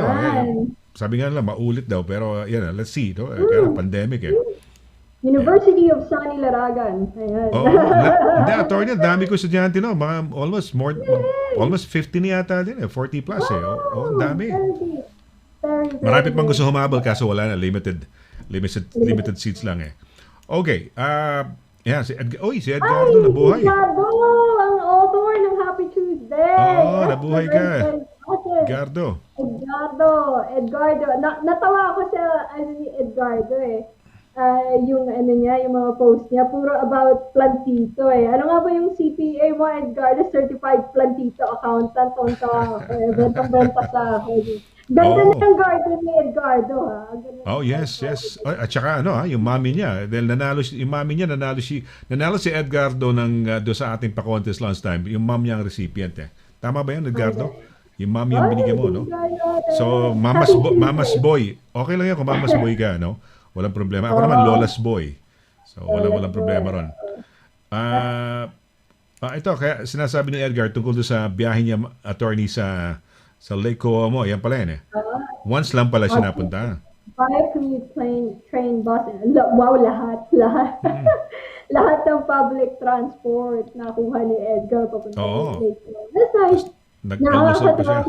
sabi nga nila maulit daw pero let's see, no? Kaya pandemic University of Sonny Laragan. Ayan. Hindi, attorney, dami ko estudyante, no? Mga almost 50 na yata din, 40 plus, dami. Marami pang gusto humabol kaso wala na, limited seats lang, Okay, si Edgardo nabuhay. Edgardo, ang author ng Happy Tuesday. Nabuhay ka. Edgardo. Natawa ako sa Edgardo yung yung mga post niya, puro about plantito Ano nga ba yung CPA mo, Edgardo? Certified Plantito Accountant. Bentang-benta sa ganda ng garden ni Edgardo, ha? Yes. At saka yung mami niya, dahil nanalo si Edgardo do sa ating pa-contest last time. Yung mom niya ang recipient, Tama ba yan, Edgardo? Yung mami ang binigyan mo, no? So, Mama's Boy. Okay lang yan kung Mama's Boy ka, no? Walang problema. Ako naman, Lola's Boy. So, walang problema ron. Ito, kaya sinasabi ni Edgar tungkol doon sa biyahe niya, attorney, sa Lake Como. Yan pala yan, Once lang pala siya napunta. By commute, plane, train, bus. Wow, lahat. Lahat ng public transport nakuha ni Edgar papunta sa Lake Como. That's nice. Nag-almusal pa siya.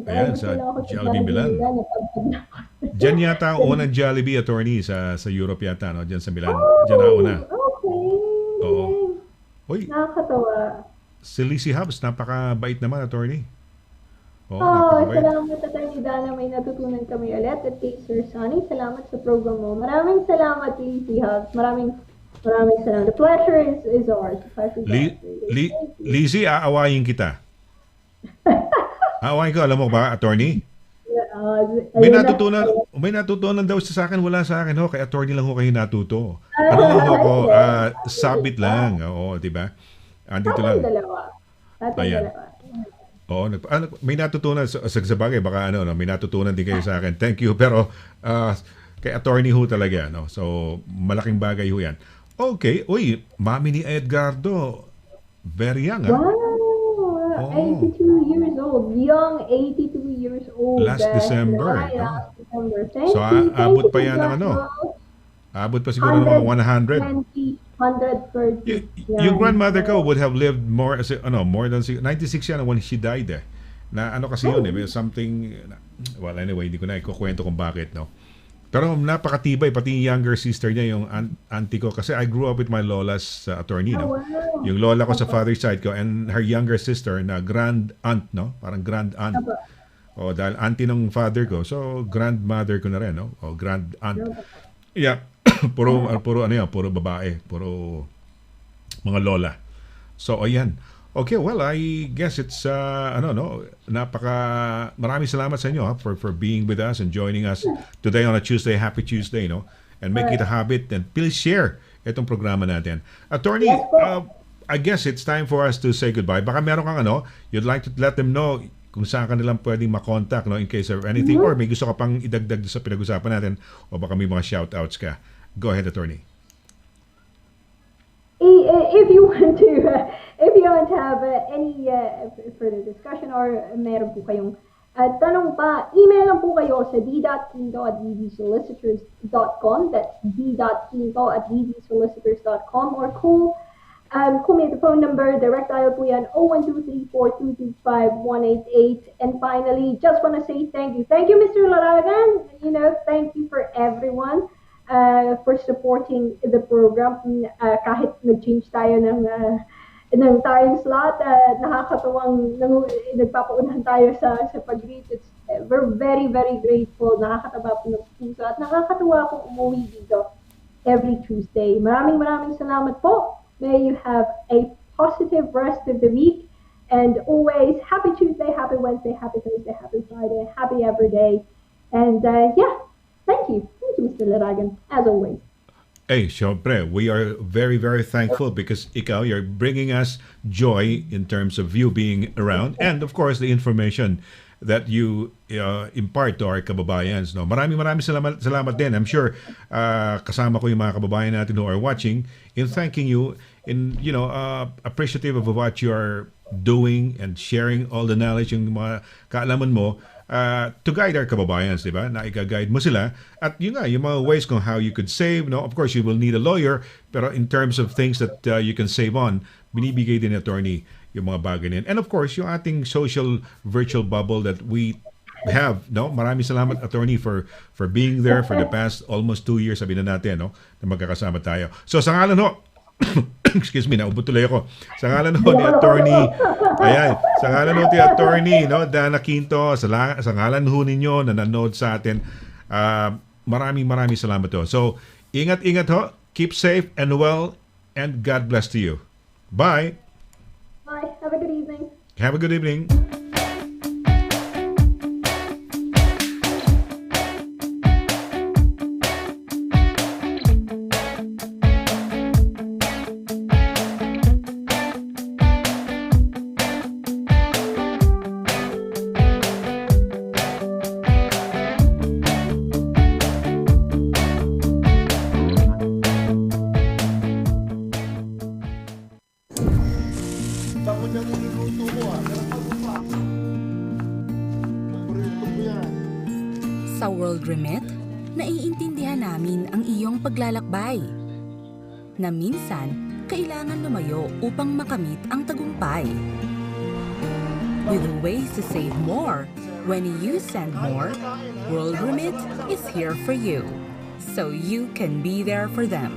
Ayan, sa Jollibee Milan. Diyan yata ang unang Jollibee, attorney, sa Europe yata, no? Diyan sa Milan. Diyan na una. Okay. Oo. Uy, Nakakatawa. si Lizzie Hubs, napakabait naman, attorney. Napakabait. Salamat, Attorney Dana. May natutunan kami ulit. At kay Sir Sonny, salamat sa program mo. Maraming salamat, Lizzie Hubs. Maraming salamat. The pleasure is ours. Lizzie, aawayin kita. Aawayin ko, alam mo ba, attorney? May natutunan daw siya sa akin, wala sa akin, kay attorney lang kayo natuto. Sabit lang, di ba? Andito lang. Ayan. May natutunan sa bagay, baka may natutunan din kayo sa akin. Thank you, pero kay attorney ho talaga, So, malaking bagay ho yan. Okay, mami ni Edgardo, very young, Wow. Oh. 82 years old. Young 82 years old. Last December, July, no? last December. Thank So, you. Thank abot you. pa yan ng ano? Congratulations. Abot pa siguro ng mga 100. 130. Yung Yan. grandmother ko would have lived more, more than 96 yan when she died eh. Na ano kasi yun eh, may something, well anyway, hindi ko na ikukwento kung bakit, no? Pero napakatibay, pati yung younger sister niya, yung auntie ko, kasi I grew up with my lola's attorney, no? Oh, wow. Yung lola ko sa father's side ko and her younger sister na grand aunt, no? Parang grand aunt. O dahil auntie ng father ko, so grandmother ko na rin, no? O grand aunt. Yeah. puro ano yan, puro babae, puro mga lola. So ayan. Okay, well, I guess it's maraming salamat sa inyo for being with us and joining us today on a Tuesday. Happy Tuesday, no? And make it a habit and please share itong programa natin. Attorney, I guess it's time for us to say goodbye. Baka meron kang you'd like to let them know kung saan ka nilang pwedeng makontak, no, in case of anything, or may gusto ka pang idagdag sa pinag-usapan natin, o baka may mga shoutouts ka. Go ahead, Attorney. If you want to have any further discussion or meron po kayong tanong pa, email lang po kayo sa d.quinto@ddsolicitors.com. That's d.quinto@ddsolicitors.com, or call may the phone number, direct dial po yan, 01234225-188. And finally, just want to say thank you. Thank you, Mr. Laragan. Thank you for everyone for supporting the program. Kahit nag-change tayo ng time slot, nakakatuwang nagpapaunahan tayo sa pag-greet. We're very, very grateful. Nakakataba po ng puso at nakakatuwa kung umuwi dito every Tuesday. Maraming salamat po. May you have a positive rest of the week, and always happy Tuesday, happy Wednesday, happy Thursday, happy Friday, happy every day. And thank you, Mr. Laragan, as always. Hey, syempre, we are very, very thankful because you're bringing us joy in terms of you being around, and of course the information that you impart to our kababayans. No, maraming salamat din. I'm sure kasama ko yung mga kababayan natin who are watching in thanking you, in appreciative of what you are doing and sharing all the knowledge, yung mga kaalaman mo to guide our kababayans, di ba? Na i-guide mo sila. At yung mga ways kung how you could save, no? Of course, you will need a lawyer, pero in terms of things that you can save on, binibigay din ni attorney yung mga bagay niyan. And of course, yung ating social virtual bubble that we have, no? Maraming salamat, attorney, for being there for the past almost 2 years, sabi na natin, no? Na magkakasama tayo. So, sa ngalan ho, excuse me, naubot tuloy ako. Sa ngalan ho ni attorney, sa ngalan ho ni attorney, no? DANNA Quinto, sa ngalan ho ninyo na nanood sa atin, maraming salamat ho. So, ingat ho, keep safe and well, and God bless to you. Bye! Bye. Have a good evening. Have a good evening. Sa World Remit, naiintindihan namin ang iyong paglalakbay. Na minsan, kailangan lumayo upang makamit ang tagumpay. With ways to save more, when you send more, World Remit is here for you. So you can be there for them.